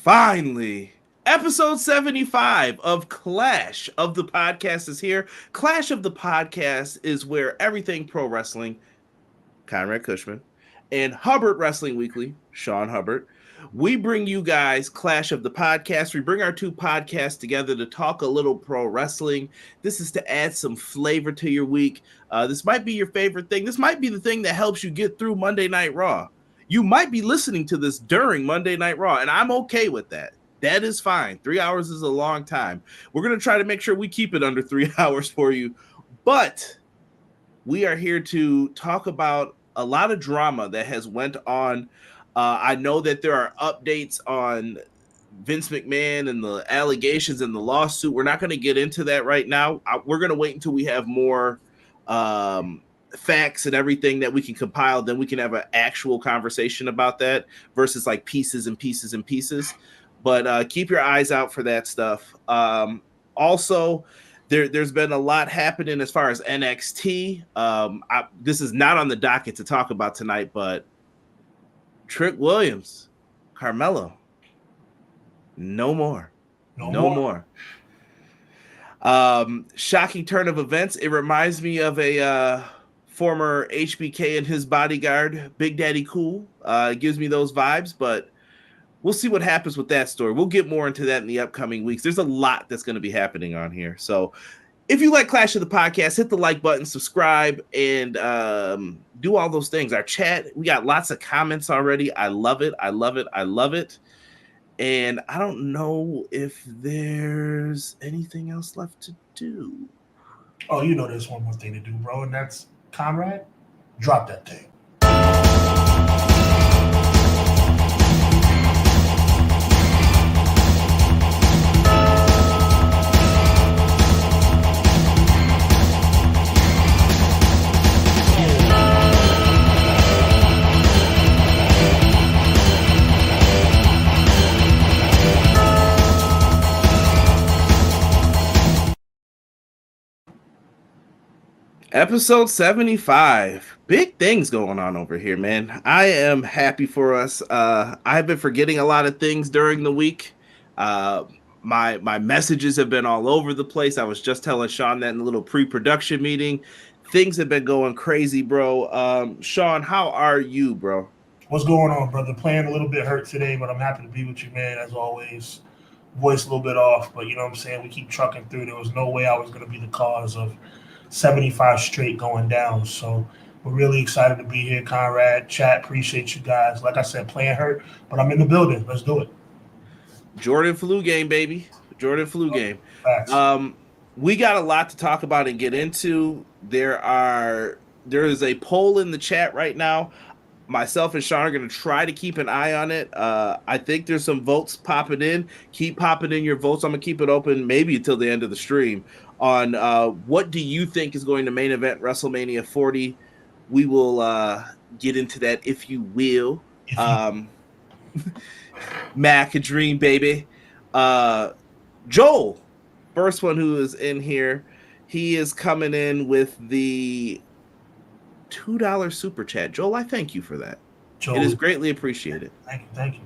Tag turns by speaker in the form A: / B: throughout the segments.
A: Finally, episode 75 of Clash of the Podcast is here. Clash of the Podcast is where everything pro wrestling, Conrad Cushman, and Hubbard Wrestling Weekly, Sean Hubbard, we bring you guys Clash of the Podcast. We bring our two podcasts together to talk a little pro wrestling. This is to add some flavor to your week. This might be your favorite thing. This might be the thing that helps you get through Monday Night Raw. You might be listening to this during Monday Night Raw, and I'm okay with that. That is fine. 3 hours is a long time. We're going to try to make sure we keep it under 3 hours for you. But we are here to talk about a lot of drama that has went on. I know that there are updates on Vince McMahon and the allegations and the lawsuit. We're not going to get into that right now. We're going to wait until we have more facts and everything that we can compile. Then we can have an actual conversation about that versus like pieces and pieces and pieces. But keep your eyes out for that stuff. Also, there's been a lot happening as far as NXT. This is not on the docket to talk about tonight, but Trick Williams, Carmelo, no more. Shocking turn of events. It reminds me of a former HBK and his bodyguard, Big Daddy Cool. It gives me those vibes, but we'll see what happens with that story. We'll get more into that in the upcoming weeks. There's a lot that's going to be happening on here. So if you like Clash of the Podcast, hit the like button, subscribe, and do all those things. Our chat, we got lots of comments already. I love it. And I don't know if there's anything else left to do.
B: Oh, you know there's one more thing to do, bro, and that's Conrad. Drop that thing.
A: Episode 75. Big things going on over here, man. I am happy for us. I've been forgetting a lot of things during the week. My messages have been all over the place. I was just telling Sean that in a little pre-production meeting. Things have been going crazy, bro. Sean, how are you, bro?
B: What's going on, brother? Playing a little bit hurt today, but I'm happy to be with you, man, as always. Voice a little bit off, but you know what I'm saying? We keep trucking through. There was no way I was going to be the cause of 75 straight going down. So we're really excited to be here, Conrad. Chat, appreciate you guys. Like I said, playing hurt, but I'm in the building. Let's do it.
A: Jordan flu game, baby. Jordan flu game.
B: Facts.
A: We got a lot to talk about and get into. There is a poll in the chat right now. Myself and Sean are going to try to keep an eye on it. I think there's some votes popping in. Keep popping in your votes. I'm going to keep it open maybe until the end of the stream on what do you think is going to main event WrestleMania 40. We will get into that if you will. Mac, a dream, baby. Joel, first one who is in here, he is coming in with the $2 super chat. Joel, I thank you for that. Joel, it is greatly appreciated.
B: Thank you.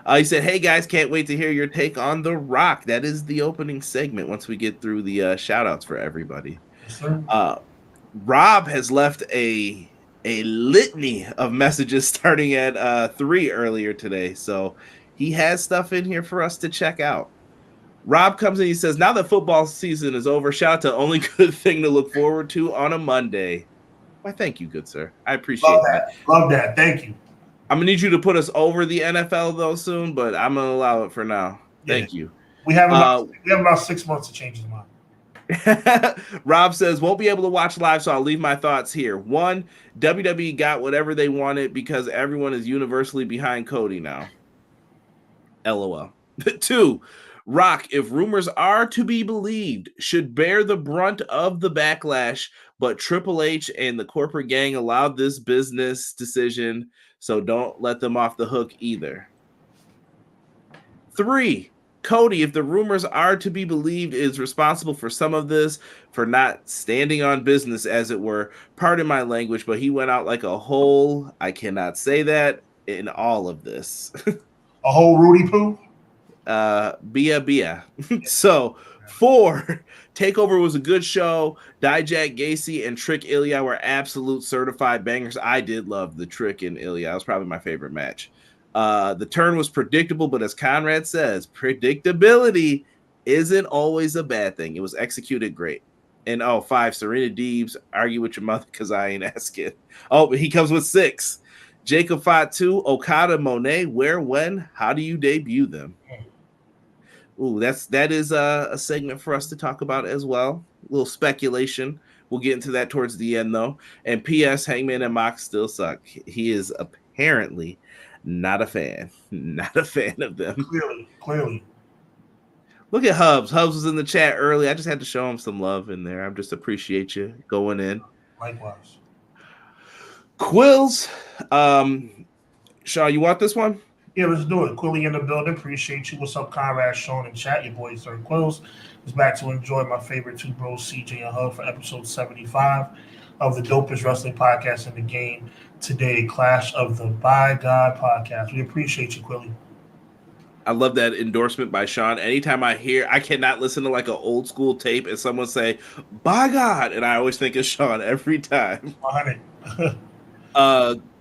A: He said, hey guys, can't wait to hear your take on The Rock. That is the opening segment once we get through the shout outs for everybody.
B: Yes, sir.
A: Rob has left a litany of messages starting at 3 earlier today. So he has stuff in here for us to check out. Rob comes in, he says, now that football season is over, shout out to only good thing to look forward to on a Monday. Why, thank you, good sir. I appreciate that.
B: Love that. Thank you.
A: I'm going to need you to put us over the NFL, though, soon, but I'm going to allow it for now. Thank you.
B: We have about 6 months to change his mind.
A: Rob says, won't be able to watch live, so I'll leave my thoughts here. 1, WWE got whatever they wanted because everyone is universally behind Cody now. LOL. 2, Rock, if rumors are to be believed, should bear the brunt of the backlash, but Triple H and the corporate gang allowed this business decision, so don't let them off the hook either. 3, Cody, if the rumors are to be believed, is responsible for some of this, for not standing on business, as it were. Pardon my language, but he went out like a hole. I cannot say that in all of this.
B: A whole Rudy Poo?
A: Bia. So 4, Takeover was a good show. Dijak Gacy and Trick Ilya were absolute certified bangers. I did love the Trick and Ilya. That was probably my favorite match. The turn was predictable, but as Conrad says, predictability isn't always a bad thing. It was executed great. And 5, Serena Deebs, argue with your mother because I ain't asking. Oh, he comes with 6. Jacob fought 2, Okada, Monet, where, when, how do you debut them? Ooh, that is a segment for us to talk about as well. A little speculation. We'll get into that towards the end, though. And P.S. Hangman and Mox still suck. He is apparently not a fan. Not a fan of them.
B: Clearly.
A: Look at Hubs. Hubs was in the chat early. I just had to show him some love in there. I just appreciate you going in.
B: Likewise.
A: Quills. Shaw, you want this one?
B: Yeah, let's do it. Quilly in the building. Appreciate you. What's up, Conrad, Sean, and chat? Your boy, Sir Quills, is back to enjoy my favorite two bros, CJ and Hub, for episode 75 of the dopest wrestling podcast in the game. Today, Clash of the By God podcast. We appreciate you, Quilly.
A: I love that endorsement by Sean. Anytime I cannot listen to like an old school tape and someone say, by God, and I always think of Sean every time.
B: 100.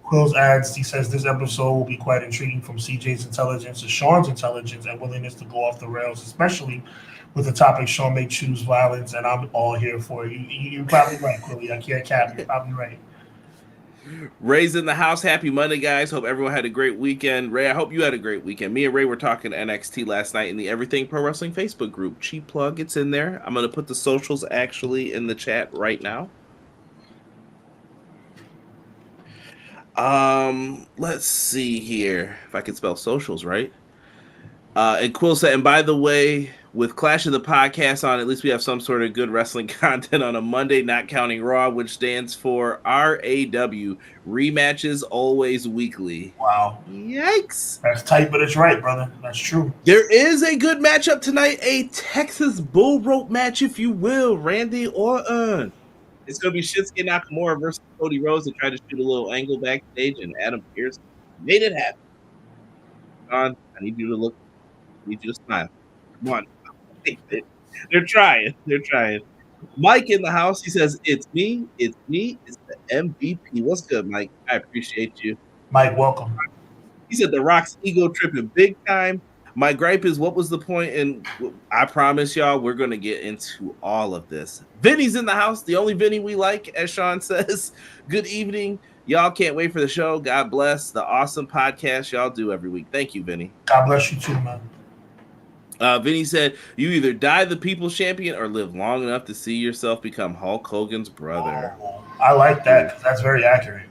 B: Quills adds, he says this episode will be quite intriguing from CJ's intelligence to Sean's intelligence and willingness to go off the rails, especially with the topic Sean may choose violence, and I'm all here for it. You're probably right, Quilly. I can't cap. You're probably right.
A: Ray's in the house. Happy Monday, guys. Hope everyone had a great weekend. Ray, I hope you had a great weekend. Me and Ray were talking NXT last night in the Everything Pro Wrestling Facebook group. Cheap plug, it's in there. I'm going to put the socials actually in the chat right now. Let's see here if I can spell socials right. And Quill said, and by the way, with Clash of the Podcast on, at least we have some sort of good wrestling content on a Monday, not counting Raw, which stands for RAW, rematches always weekly.
B: Wow.
A: Yikes.
B: That's tight, but it's right, brother. That's true.
A: There is a good matchup tonight, a Texas bull rope match, if you will, Randy Orton. It's going to be Shinsuke Nakamura versus Cody Rhodes. They tried to shoot a little angle backstage, and Adam Pearce made it happen. John, I need you to look. I need you to smile. Come on. They're trying. Mike in the house. He says, It's me. It's the MVP. What's good, Mike? I appreciate you.
B: Mike, welcome.
A: He said The Rock's ego tripping big time. My gripe is, what was the point? And I promise y'all, we're going to get into all of this. Vinny's in the house. The only Vinny we like, as Sean says. Good evening. Y'all can't wait for the show. God bless the awesome podcast y'all do every week. Thank you, Vinny.
B: God bless you too, man.
A: Vinny said, you either die the people's champion or live long enough to see yourself become Hulk Hogan's brother.
B: Oh, I like that because that's very accurate.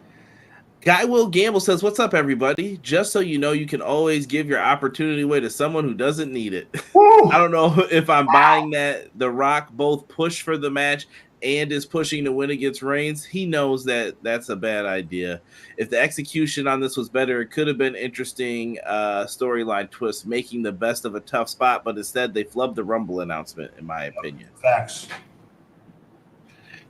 A: Guy Will Gamble says, what's up, everybody? Just so you know, you can always give your opportunity away to someone who doesn't need it. I don't know if I'm buying that The Rock both pushed for the match and is pushing to win against Reigns. He knows that that's a bad idea. If the execution on this was better, it could have been interesting storyline twist, making the best of a tough spot, but instead they flubbed the Rumble announcement, in my opinion.
B: Facts.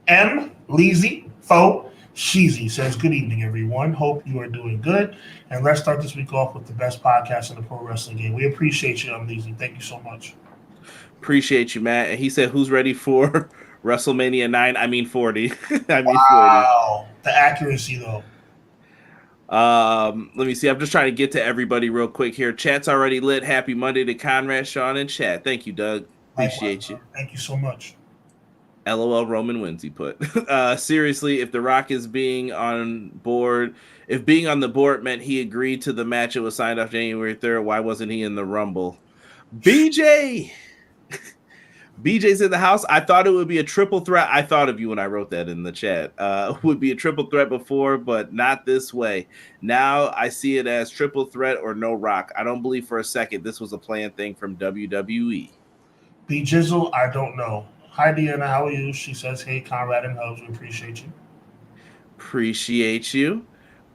B: M. Leezy Fo Sheezy says, good evening, everyone. Hope you are doing good. And let's start this week off with the best podcast in the pro wrestling game. We appreciate you, M. Leezy. Thank you so much.
A: Appreciate you, Matt. And he said, who's ready for WrestleMania 9? I mean 40.
B: Wow. 40. The accuracy, though.
A: Let me see. I'm just trying to get to everybody real quick here. Chat's already lit. Happy Monday to Conrad, Sean, and Chat. Thank you, Doug. Appreciate you.
B: Thank you so much.
A: LOL Roman wins, he put. Seriously, if The Rock is being on board, if being on the board meant he agreed to the match it was signed off January 3rd, why wasn't he in the Rumble? BJ's in the house. I thought it would be a triple threat. I thought of you when I wrote that in the chat. Would be a triple threat before, but not this way. Now I see it as triple threat or no Rock. I don't believe for a second this was a planned thing from WWE.
B: B Jizzle, I don't know. Hi, Deanna. How are you? She says, hey, Conrad and Hubs. We appreciate you.
A: Appreciate you.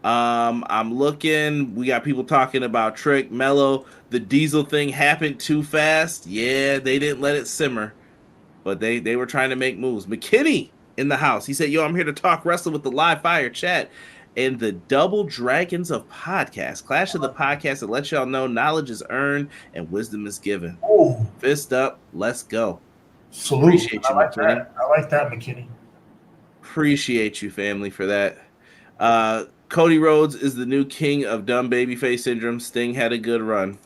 A: I'm looking. We got people talking about Trick, Mello. The Diesel thing happened too fast. Yeah, they didn't let it simmer, but they were trying to make moves. McKinney in the house. He said, yo, I'm here to talk wrestling with the live fire chat. and the Double Dragons of Podcast. Clash of the Podcast that lets y'all know knowledge is earned and wisdom is given.
B: Oh,
A: Fist up, let's go.
B: salute.
A: Appreciate you,
B: I like
A: McKinney.
B: that. I like that, McKinney.
A: Appreciate you, family, for that. Cody Rhodes is the new king of dumb babyface syndrome. Sting had a good run.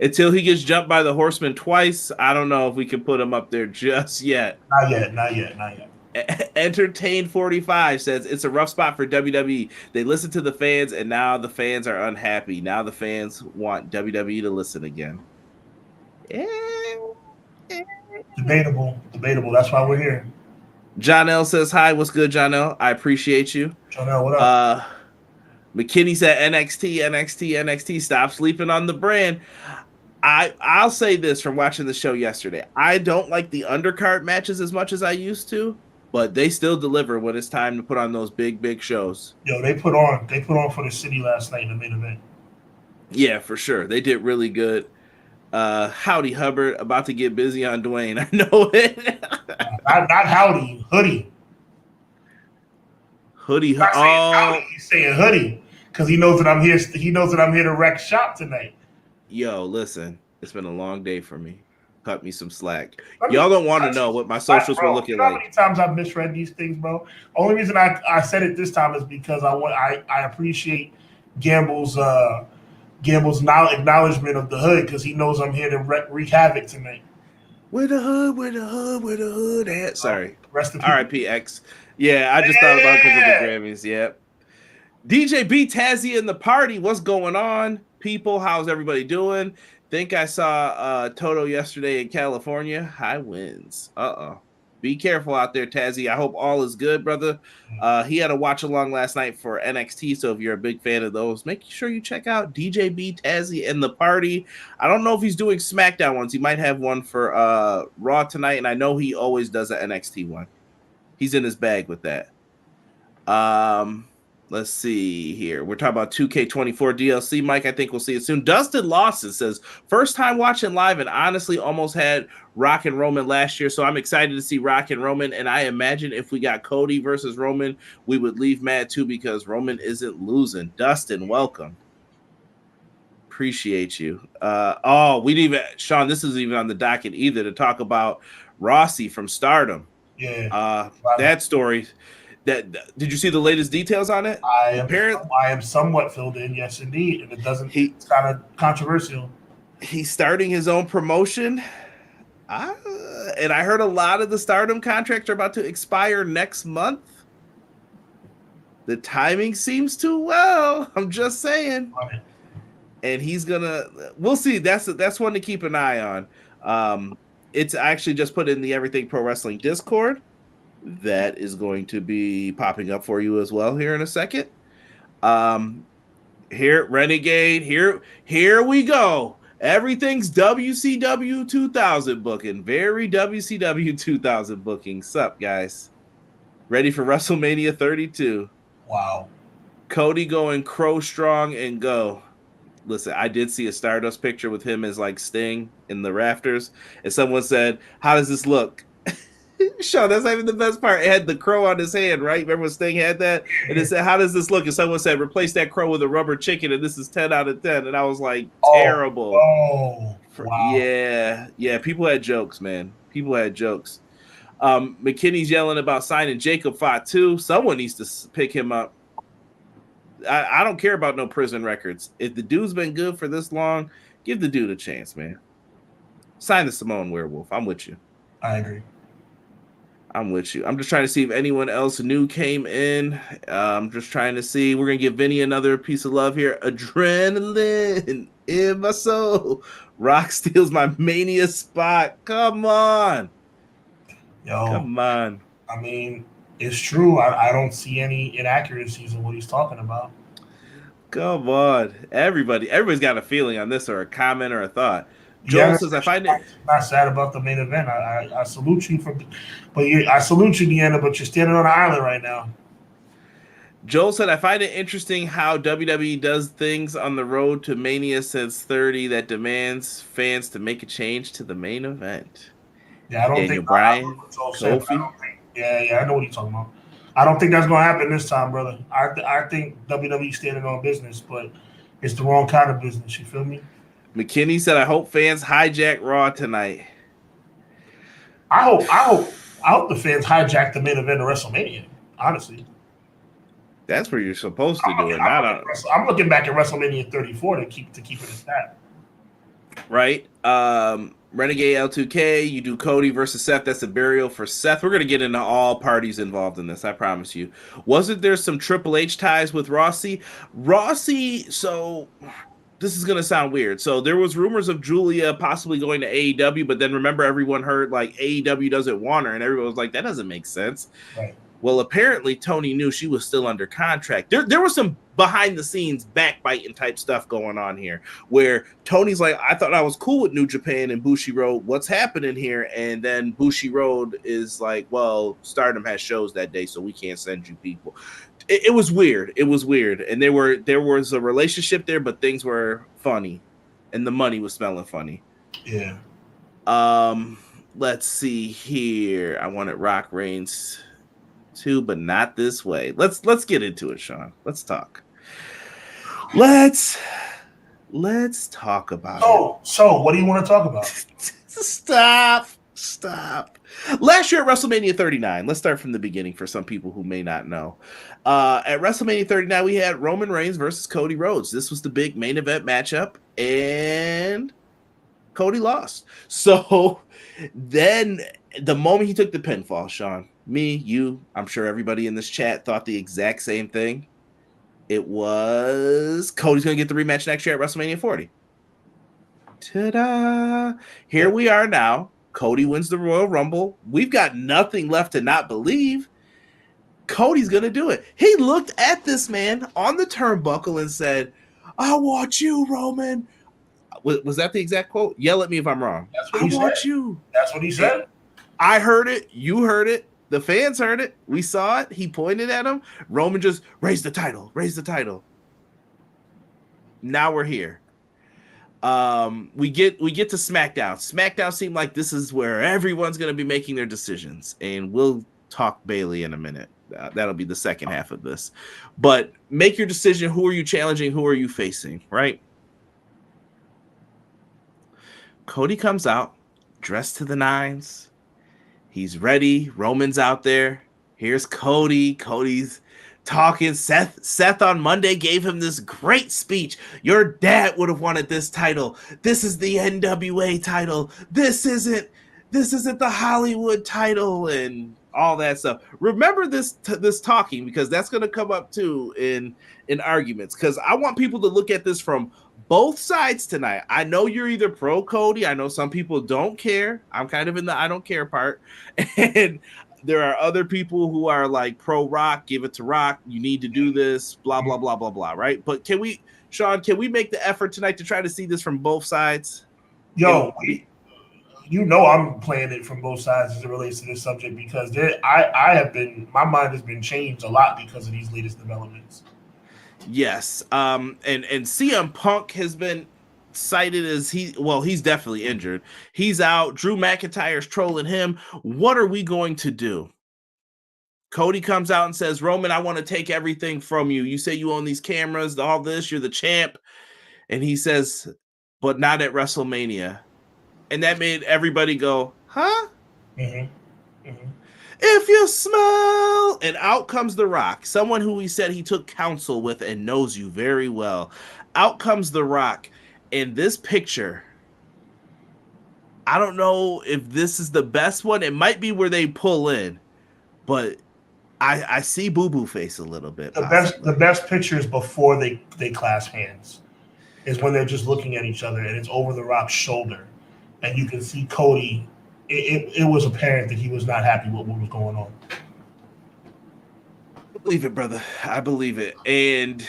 A: Until he gets jumped by the Horseman twice, I don't know if we can put him up there just yet.
B: Not yet.
A: Entertain 45 says it's a rough spot for WWE. They listen to the fans, and now the fans are unhappy. Now the fans want WWE to listen again.
B: Debatable. That's why we're here.
A: John L says hi. What's good, John L? I appreciate you.
B: John L, what up?
A: McKinney said NXT. Stop sleeping on the brand. I'll say this from watching the show yesterday. I don't like the undercard matches as much as I used to, but they still deliver when it's time to put on those big shows.
B: Yo, they put on for the city last night in the main event.
A: Yeah, for sure. They did really good. Howdy Hubbard, about to get busy on Dwayne. I know it.
B: not howdy, hoodie.
A: Hoodie.
B: Howdy, he's saying hoodie because he knows that I'm here. He knows that I'm here to wreck shop tonight.
A: Yo, listen, it's been a long day for me. Cut me some slack. Y'all don't want to know what my socials were looking like.
B: How many times I've misread these things, bro? Only reason I said it this time is because I appreciate Gamble's acknowledgement of the hood because he knows I'm here to wreak havoc tonight.
A: Where the hood at? Sorry.
B: Rest in peace.
A: R.I.P. X. Yeah, I just thought about it because of the Grammys. Yep. DJ B Tazzy in the party. What's going on, people? How's everybody doing? Think I saw Toto yesterday in California. High winds. Be careful out there, Tazzy. I hope all is good, brother. He had a watch along last night for NXT, so if you're a big fan of those, make sure you check out DJ B Tazzy and the party. I don't know if he's doing SmackDown ones. He might have one for Raw tonight, and I know he always does an NXT one. He's in his bag with that. Let's see here. We're talking about 2K24 DLC. Mike, I think we'll see it soon. Dustin Lawson says, first time watching live and honestly almost had Rock and Roman last year. So I'm excited to see Rock and Roman. And I imagine if we got Cody versus Roman, we would leave mad too because Roman isn't losing. Dustin, welcome. Appreciate you. We didn't even, Sean, this isn't even on the docket either to talk about Rossi from Stardom.
B: Yeah.
A: That story. Did you see the latest details on it?
B: I am somewhat filled in, yes, indeed, and it's kind of controversial.
A: He's starting his own promotion, and I heard a lot of the Stardom contracts are about to expire next month. The timing seems too well. I'm just saying, and he's gonna. We'll see. That's one to keep an eye on. It's actually just put in the Everything Pro Wrestling Discord. That is going to be popping up for you as well here in a second. Here, Renegade, here we go. Everything's WCW 2000 booking. Very WCW 2000 booking. Sup, guys? Ready for WrestleMania 32.
B: Wow.
A: Cody going Crow Strong and go. Listen, I did see a Stardust picture with him as like Sting in the rafters. And someone said, how does this look? Sean, that's not even the best part. It had the crow on his hand, right? Remember when Sting had that? And it said, how does this look? And someone said, replace that crow with a rubber chicken, and this is 10 out of 10. And I was like, terrible.
B: Wow.
A: Yeah. People had jokes, man. People had jokes. McKinney's yelling about signing Jacob Fatu. Someone needs to pick him up. I don't care about no prison records. If the dude's been good for this long, give the dude a chance, man. Sign the Samoan Werewolf. I'm with you.
B: I agree.
A: I'm with you. I'm just trying to see if anyone else new came in. I'm just trying to see. We're going to give Vinny another piece of love here. Adrenaline in my soul. Rock steals my Mania spot. Come on.
B: Yo,
A: come on.
B: I mean, it's true. I don't see any inaccuracies in what he's talking about.
A: Come on. Everybody's got a feeling on this or a comment or a thought. Joel says, I find it
B: not sad about the main event. I salute you I salute you, Deanna, but you're standing on an island right now.
A: Joel said, I find it interesting how WWE does things on the road to Mania since 30 that demands fans to make a change to the main event.
B: Yeah, I don't
A: Daniel
B: think
A: Bryan,
B: Kofi.
A: I
B: I know what you're talking about. I don't think that's going to happen this time, brother. I think WWE standing on business, but it's the wrong kind of business. You feel me?
A: McKinney said, "I hope fans hijack Raw tonight."
B: I hope the fans hijack the main event of WrestleMania. Honestly,
A: that's where you're supposed to do it.
B: I'm looking back at WrestleMania 34 to keep it as that.
A: Right. Renegade L2K, you do Cody versus Seth. That's a burial for Seth. We're going to get into all parties involved in this, I promise you. Wasn't there some Triple H ties with Rossi? So this is going to sound weird. So there was rumors of Julia possibly going to AEW, but then remember everyone heard like AEW doesn't want her, and everyone was like, that doesn't make sense.
B: Right.
A: Well, apparently Tony knew she was still under contract. There was some behind the scenes backbiting type stuff going on here where Tony's like, I thought I was cool with New Japan and Bushiroad. What's happening here? And then Bushiroad is like, well, Stardom has shows that day, so we can't send you people. It was weird. It was weird. And there was a relationship there, but things were funny and the money was smelling funny.
B: Yeah.
A: Let's see here. I wanted Rock Reigns too, but not this way. Let's get into it, Sean. Let's talk. Let's talk about it.
B: So what do you want to talk about?
A: Stop. Last year at WrestleMania 39, let's start from the beginning for some people who may not know. At WrestleMania 39, we had Roman Reigns versus Cody Rhodes. This was the big main event matchup, and Cody lost. So then the moment he took the pinfall, Sean, me, you, I'm sure everybody in this chat thought the exact same thing. It was Cody's going to get the rematch next year at WrestleMania 40. Ta-da! Here we are now. Cody wins the Royal Rumble. We've got nothing left to not believe. Cody's going to do it. He looked at this man on the turnbuckle and said, I want you, Roman. Was that the exact quote? Yell at me if I'm wrong.
B: That's what he said.
A: I want you.
B: That's what he said.
A: I heard it. You heard it. The fans heard it. We saw it. He pointed at him. Roman just raised the title. Now we're here. We get to SmackDown. SmackDown seemed like this is where everyone's going to be making their decisions, and we'll talk Bayley in a minute. That'll be the second half of this. But make your decision. Who are you challenging? Who are you facing? Right? Cody comes out, dressed to the nines. He's ready. Roman's out there. Here's Cody. Cody's talking. Seth on Monday gave him this great speech. Your dad would have wanted this title. This is the NWA title. This isn't the Hollywood title and all that stuff. Remember this talking, because that's going to come up too in arguments, because I want people to look at this from both sides tonight. I know you're either pro Cody. I know some people don't care. I'm kind of in the I don't care part. And there are other people who are like pro Rock, give it to Rock. You need to do this, blah, blah, blah, blah, blah. Right. But Sean, can we make the effort tonight to try to see this from both sides?
B: Yo, I'm playing it from both sides as it relates to this subject, because my mind has been changed a lot because of these latest developments.
A: Yes. And CM Punk has been cited as he's definitely injured. He's out. Drew McIntyre's trolling him. What are we going to do? Cody comes out and says, Roman, I want to take everything from you. You say you own these cameras, all this, you're the champ. And he says, but not at WrestleMania. And that made everybody go, huh? Mm-hmm. Mm-hmm. If you smell, and out comes The Rock, someone who he said he took counsel with and knows you very well. Out comes The Rock. In this picture, I don't know if this is the best one. It might be where they pull in, but I see boo-boo face a little bit.
B: The best picture is before they clasp hands, is when they're just looking at each other, and it's over The Rock's shoulder, and you can see Cody. It was apparent that he was not happy with what was going on.
A: I believe it, brother. I believe it. And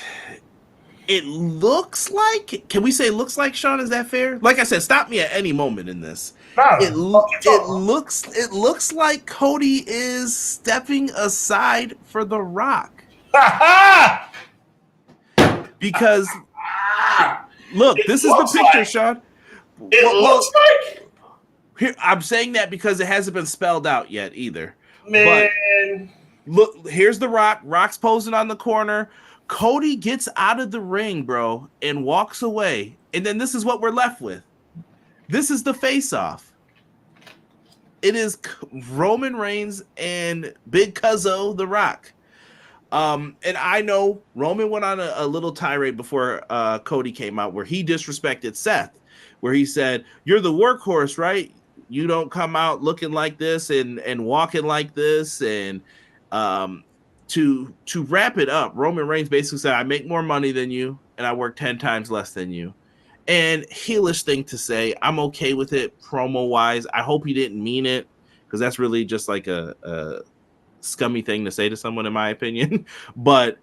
A: it looks like, can we say looks like, Sean? Is that fair? Like I said, stop me at any moment in this. It looks like Cody is stepping aside for The Rock. Because look, this is the picture, Sean.
B: It looks like.
A: Here, I'm saying that because it hasn't been spelled out yet either.
B: Man.
A: Look, here's the Rock. Rock's posing on the corner. Cody gets out of the ring, bro, and walks away. And then this is what we're left with. This is the face-off. It is Roman Reigns and Big Cuzzo, The Rock. And I know Roman went on a little tirade before Cody came out where he disrespected Seth, where he said, "You're the workhorse, right? You don't come out looking like this and walking like this." And to wrap it up, Roman Reigns basically said, "I make more money than you, and I work 10 times less than you." And heelish thing to say, I'm okay with it promo wise. I hope he didn't mean it, because that's really just like a scummy thing to say to someone, in my opinion. But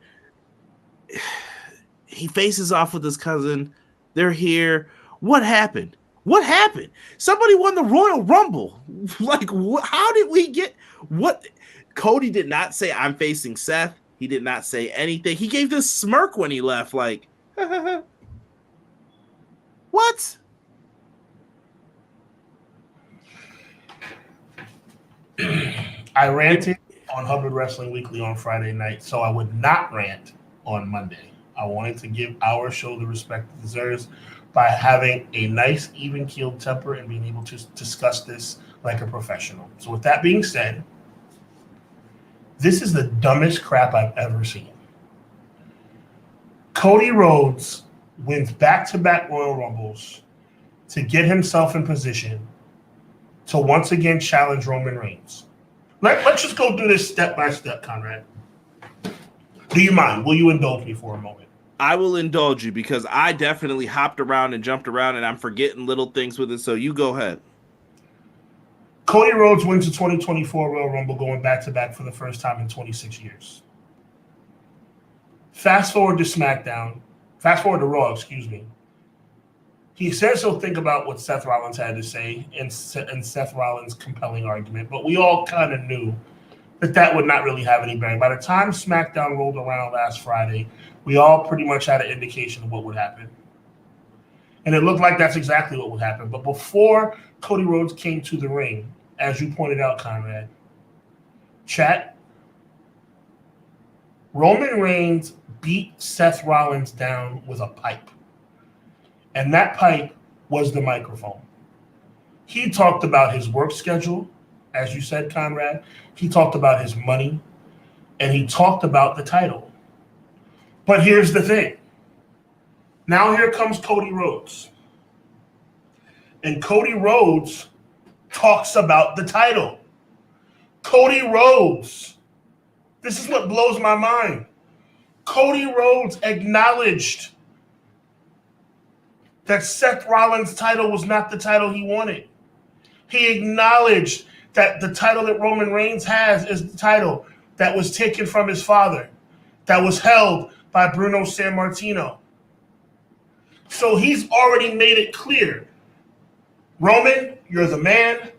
A: he faces off with his cousin. They're here. What happened? What happened? Somebody won the Royal Rumble. Like, how did we get what? Cody did not say, "I'm facing Seth." He did not say anything. He gave this smirk when he left, like, what?
B: I ranted on Hubbard Wrestling Weekly on Friday night, so I would not rant on Monday. I wanted to give our show the respect it deserves by having a nice, even-keeled temper and being able to discuss this like a professional. So with that being said, this is the dumbest crap I've ever seen. Cody Rhodes wins back-to-back Royal Rumbles to get himself in position to once again challenge Roman Reigns. Let's just go through this step by step, Conrad. Do you mind? Will you indulge me for a moment?
A: I will indulge you, because I definitely hopped around and jumped around, and I'm forgetting little things with it, so you go ahead.
B: Cody Rhodes wins the 2024 Royal Rumble, going back-to-back for the first time in 26 years. Fast forward to Raw, excuse me. He says he'll think about what Seth Rollins had to say in Seth Rollins' compelling argument, but we all kind of knew that would not really have any bearing. By the time SmackDown rolled around last Friday, we all pretty much had an indication of what would happen. And it looked like that's exactly what would happen. But before Cody Rhodes came to the ring, as you pointed out, Conrad, chat, Roman Reigns beat Seth Rollins down with a pipe. And that pipe was the microphone. He talked about his work schedule, as you said, Conrad. He talked about his money, and he talked about the title. But here's the thing. Now here comes Cody Rhodes. And Cody Rhodes talks about the title. Cody Rhodes. This is what blows my mind. Cody Rhodes acknowledged that Seth Rollins' title was not the title he wanted. He acknowledged that the title that Roman Reigns has is the title that was taken from his father, that was held by Bruno Sammartino. So he's already made it clear. Roman, you're the man.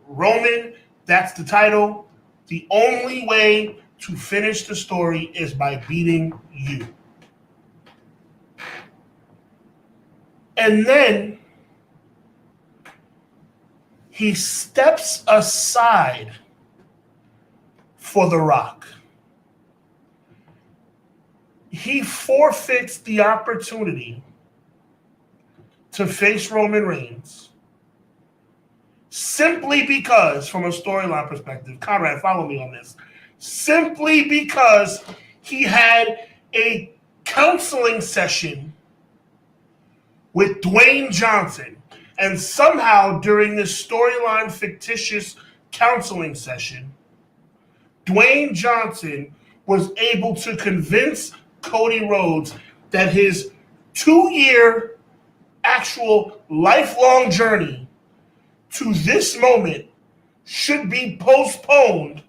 B: Roman, that's the title. The only way to finish the story is by beating you. And then he steps aside for The Rock. He forfeits the opportunity to face Roman Reigns simply because, from a storyline perspective, Conrad, follow me on this, simply because he had a counseling session with Dwayne Johnson. And somehow during this storyline fictitious counseling session, Dwayne Johnson was able to convince Cody Rhodes that his 2-year actual lifelong journey to this moment should be postponed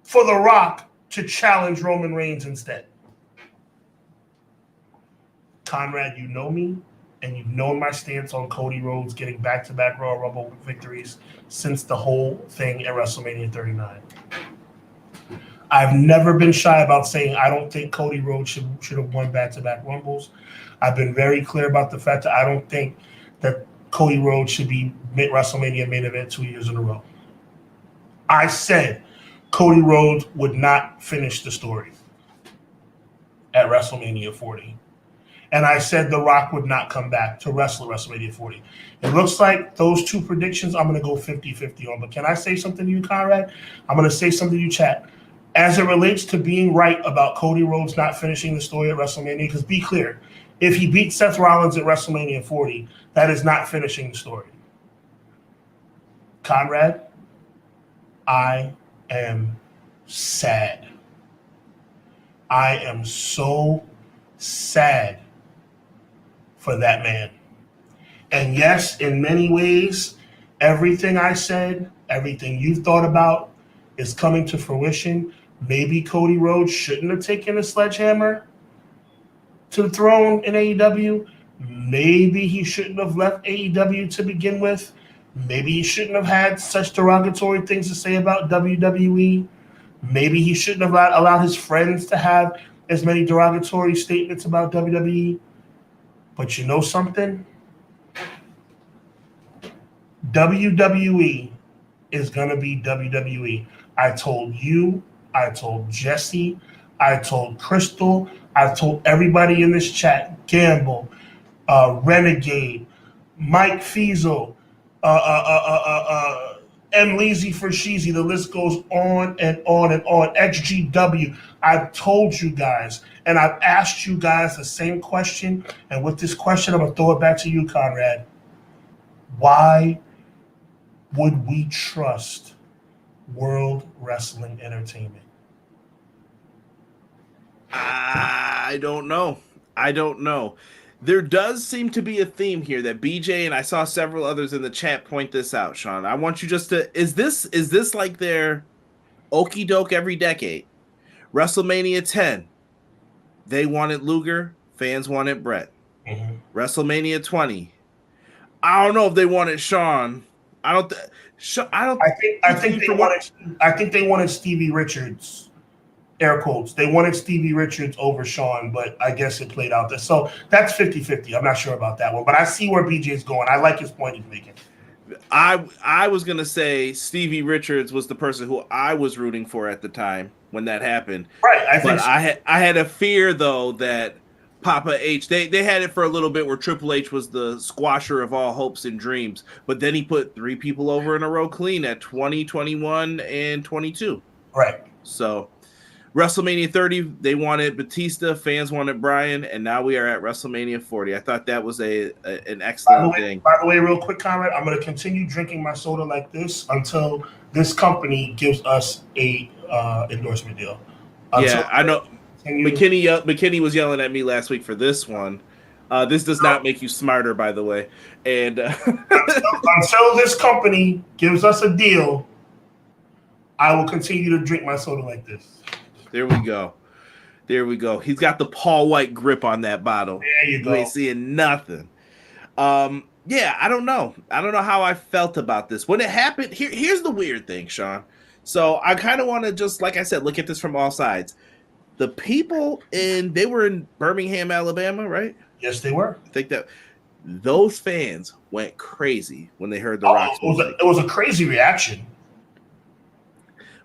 B: for The Rock to challenge Roman Reigns instead. Conrad, you know me, and you've known my stance on Cody Rhodes getting back-to-back Royal Rumble victories since the whole thing at WrestleMania 39. I've never been shy about saying I don't think Cody Rhodes should have won back-to-back Rumbles. I've been very clear about the fact that I don't think that Cody Rhodes should be WrestleMania main event 2 years in a row. I said Cody Rhodes would not finish the story at WrestleMania 40. And I said The Rock would not come back to wrestle at WrestleMania 40. It looks like those two predictions I'm going to go 50-50 on. But can I say something to you, Conrad? I'm going to say something to you, chat. As it relates to being right about Cody Rhodes not finishing the story at WrestleMania, because be clear, if he beats Seth Rollins at WrestleMania 40, that is not finishing the story. Conrad, I am sad. I am so sad for that man. And yes, in many ways, everything I said, everything you thought about is coming to fruition. Maybe Cody Rhodes shouldn't have taken a sledgehammer to the throne in AEW. Maybe he shouldn't have left AEW to begin with. Maybe he shouldn't have had such derogatory things to say about WWE. Maybe he shouldn't have allowed his friends to have as many derogatory statements about WWE. But you know something? WWE is going to be WWE. I told you, I told Jesse, I told Crystal, I told everybody in this chat, Gamble, Renegade, Mike Fiesel, M. Leezy for Sheezy. The list goes on and on and on. XGW. I've told you guys, and I've asked you guys the same question. And with this question, I'm going to throw it back to you, Conrad. Why would we trust World Wrestling Entertainment?
A: I don't know. There does seem to be a theme here that BJ and I saw several others in the chat point this out, Sean. I want you just to is this like their okie doke every decade? WrestleMania 10, they wanted Luger, fans wanted Brett.
B: Mm-hmm.
A: WrestleMania 20, I don't know if they wanted Sean. I think
B: they wanted Stevie Richards. Air quotes. They wanted Stevie Richards over Sean, but I guess it played out there. So that's 50-50. I'm not sure about that one, but I see where BJ's going. I like his point he's making.
A: I was going to say Stevie Richards was the person who I was rooting for at the time when that happened.
B: Right.
A: I had a fear, though, that Papa H, they had it for a little bit where Triple H was the squasher of all hopes and dreams, but then he put 3 people over in a row clean at 20, 21, and 22.
B: Right.
A: So WrestleMania 30, they wanted Batista, fans wanted Bryan, and now we are at WrestleMania 40. I thought that was an excellent thing.
B: By the way, real quick comment, I'm going to continue drinking my soda like this until this company gives us a endorsement deal.
A: I know. McKinney was yelling at me last week for this one. This does not make you smarter, by the way. And
B: until this company gives us a deal, I will continue to drink my soda like this.
A: There we go. He's got the Paul White grip on that bottle.
B: There you go.
A: You ain't seeing nothing. I don't know. I don't know how I felt about this. When it happened, here's the weird thing, Sean. So I kind of want to just, like I said, look at this from all sides. The people they were in Birmingham, Alabama, right?
B: Yes, they were.
A: I think that those fans went crazy when they heard the Rock's music.
B: It was a crazy reaction.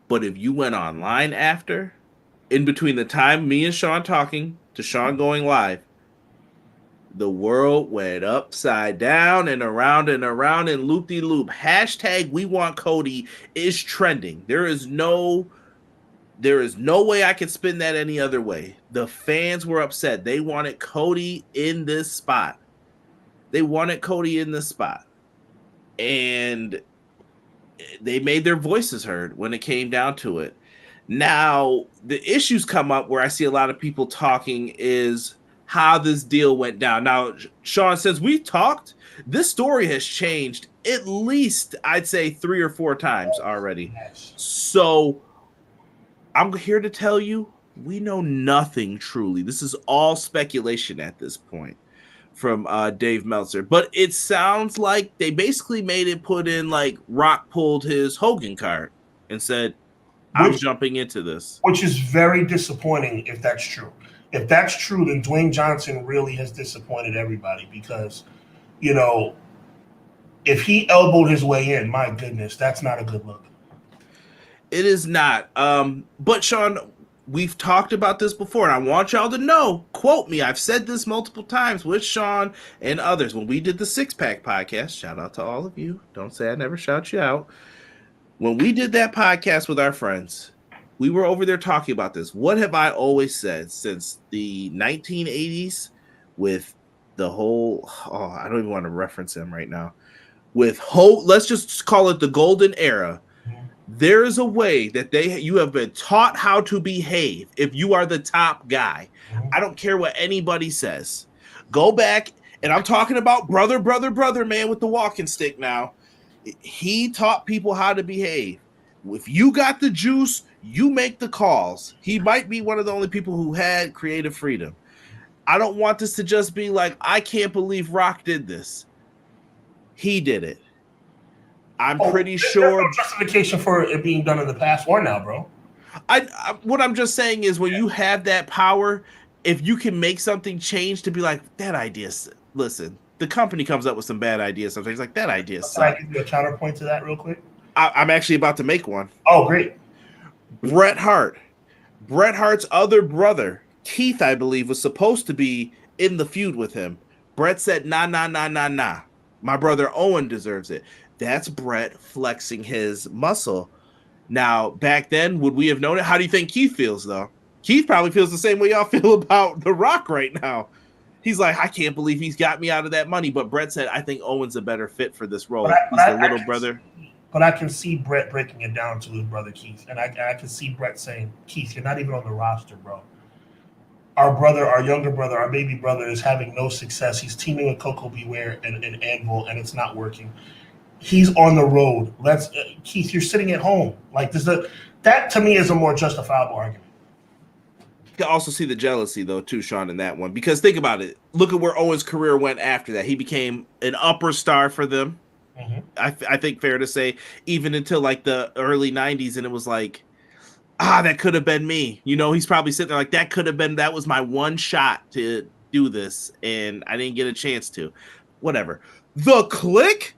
A: But if you went online after, in between the time me and Sean talking to Sean going live, the world went upside down and around and loop-de-loop. Hashtag We Want Cody is trending. There is no way I could spin that any other way. The fans were upset. They wanted Cody in this spot. And they made their voices heard when it came down to it. Now, the issues come up where I see a lot of people talking is how this deal went down. Now, Sean, since we talked, this story has changed at least, I'd say, 3 or 4 times already. So I'm here to tell you, we know nothing truly. This is all speculation at this point from Dave Meltzer. But it sounds like they basically made it put in like Rock pulled his Hogan card and said, I'm jumping into this.
B: Which is very disappointing if that's true. If that's true, then Dwayne Johnson really has disappointed everybody because, if he elbowed his way in, my goodness, that's not a good look.
A: It is not. But Sean, we've talked about this before, and I want y'all to know, quote me, I've said this multiple times with Sean and others. When we did the Six Pack podcast, shout out to all of you. Don't say I never shout you out. When we did that podcast with our friends, we were over there talking about this. What have I always said since the 1980s with the whole, I don't even want to reference him right now. With let's just call it the golden era. There is a way that you have been taught how to behave if you are the top guy. I don't care what anybody says. Go back, and I'm talking about brother, man with the walking stick now. He taught people how to behave. If you got the juice, you make the calls. He might be one of the only people who had creative freedom. I don't want this to just be like, I can't believe Rock did this. He did it. I'm pretty sure.
B: There's no justification for it being done in the past or now, bro.
A: What I'm just saying is when you have that power, if you can make something change to be like, that idea, listen, the company comes up with some bad ideas sometimes. Like, that idea sucks.
B: Can I give you a counterpoint to that real quick?
A: I'm actually about to make one.
B: Oh, great.
A: Bret Hart. Bret Hart's other brother, Keith, I believe, was supposed to be in the feud with him. Bret said, nah. My brother Owen deserves it. That's Bret flexing his muscle. Now, back then, would we have known it? How do you think Keith feels, though? Keith probably feels the same way y'all feel about The Rock right now. He's like, I can't believe he's got me out of that money. But Bret said, I think Owen's a better fit for this role. He's the little brother.
B: But I can see Bret breaking it down to his brother Keith. And I can see Bret saying, Keith, you're not even on the roster, bro. Our younger brother, our baby brother is having no success. He's teaming with Coco Beware and Anvil, and it's not working. He's on the road. Keith, you're sitting at home. Like that to me is a more justifiable argument.
A: You can also see the jealousy, though, too, Sean, in that one. Because think about it. Look at where Owen's career went after that. He became an upper star for them. Mm-hmm. I think fair to say, even until like the early 90s, and it was like, that could have been me. You know, he's probably sitting there like, that was my one shot to do this, and I didn't get a chance to. Whatever. The Click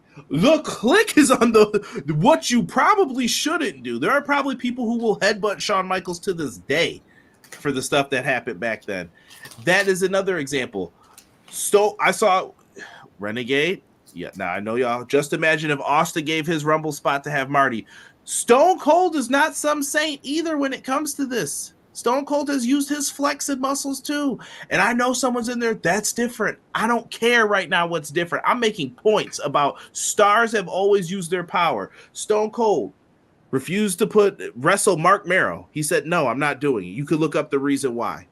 A: is on what you probably shouldn't do. There are probably people who will headbutt Shawn Michaels to this day for the stuff that happened back then. That is another example. So I saw Renegade. Yeah, now I know y'all. Just imagine if Austin gave his Rumble spot to have Marty. Stone Cold is not some saint either when it comes to this. Stone Cold has used his flexing muscles too. And I know someone's in there, that's different. I don't care right now what's different. I'm making points about stars have always used their power. Stone Cold refused to wrestle Mark Merrow. He said, no, I'm not doing it. You could look up the reason why.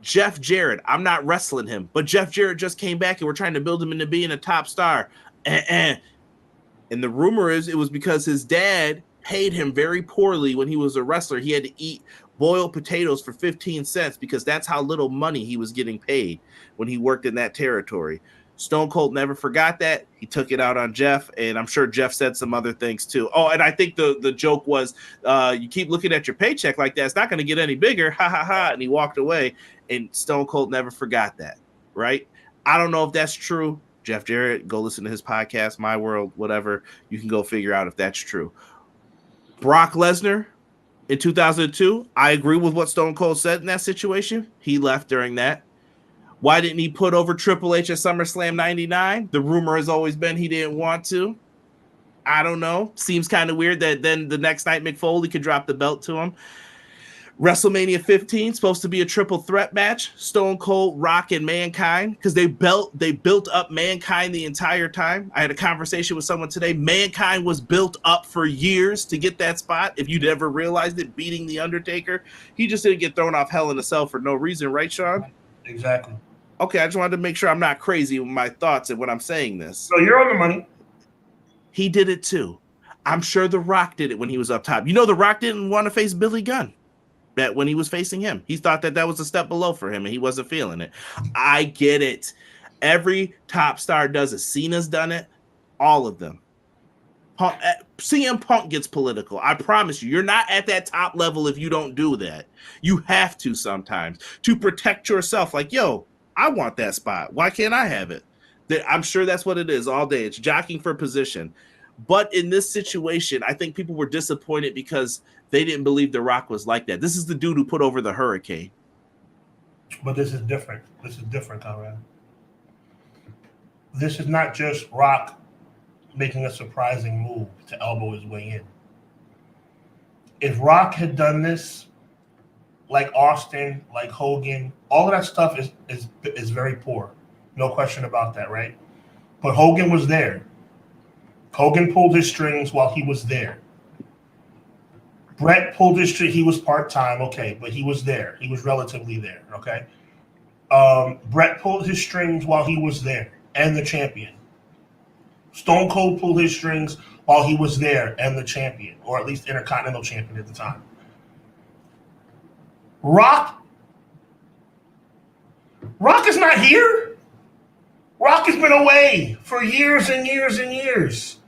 A: Jeff Jarrett, I'm not wrestling him. But Jeff Jarrett just came back and we're trying to build him into being a top star. And the rumor is it was because his dad paid him very poorly when he was a wrestler. He had to eat boiled potatoes for 15 cents because that's how little money he was getting paid when he worked in that territory. Stone Cold never forgot that. He took it out on Jeff, and I'm sure Jeff said some other things too. Oh, and I think the joke was, you keep looking at your paycheck like that, it's not going to get any bigger. Ha, ha, ha. And he walked away, and Stone Cold never forgot that, right? I don't know if that's true. Jeff Jarrett, go listen to his podcast, My World, whatever. You can go figure out if that's true. Brock Lesnar in 2002, I agree with what Stone Cold said in that situation. He left during that. Why didn't he put over Triple H at SummerSlam 99? The rumor has always been he didn't want to. I don't know. Seems kind of weird that then the next night Mick Foley could drop the belt to him. WrestleMania 15, supposed to be a triple threat match. Stone Cold, Rock, and Mankind, because they built up Mankind the entire time. I had a conversation with someone today. Mankind was built up for years to get that spot. If you'd ever realized it, beating The Undertaker. He just didn't get thrown off Hell in a Cell for no reason, right, Sean?
B: Exactly.
A: Okay, I just wanted to make sure I'm not crazy with my thoughts and when I'm saying this.
B: So you're on the money.
A: He did it too. I'm sure The Rock did it when he was up top. You know, The Rock didn't want to face Billy Gunn. That when he was facing him, he thought that was a step below for him, and he wasn't feeling it. I get it. Every top star does it. Cena's done it. All of them. CM Punk gets political. I promise you, you're not at that top level if you don't do that. You have to sometimes to protect yourself. Like, yo, I want that spot. Why can't I have it? I'm sure that's what it is all day. It's jockeying for position. But in this situation, I think people were disappointed because they didn't believe The Rock was like that. This is the dude who put over the hurricane.
B: But this is different. This is different, Conrad. This is not just Rock making a surprising move to elbow his way in. If Rock had done this, like Austin, like Hogan, all of that stuff is very poor. No question about that, right? But Hogan was there. Hogan pulled his strings while he was there. Brett pulled his strings. He was part-time, okay, but he was there. He was relatively there, okay? Brett pulled his strings while he was there and the champion. Stone Cold pulled his strings while he was there and the champion, or at least Intercontinental champion at the time. Rock is not here. Rock has been away for years and years and years.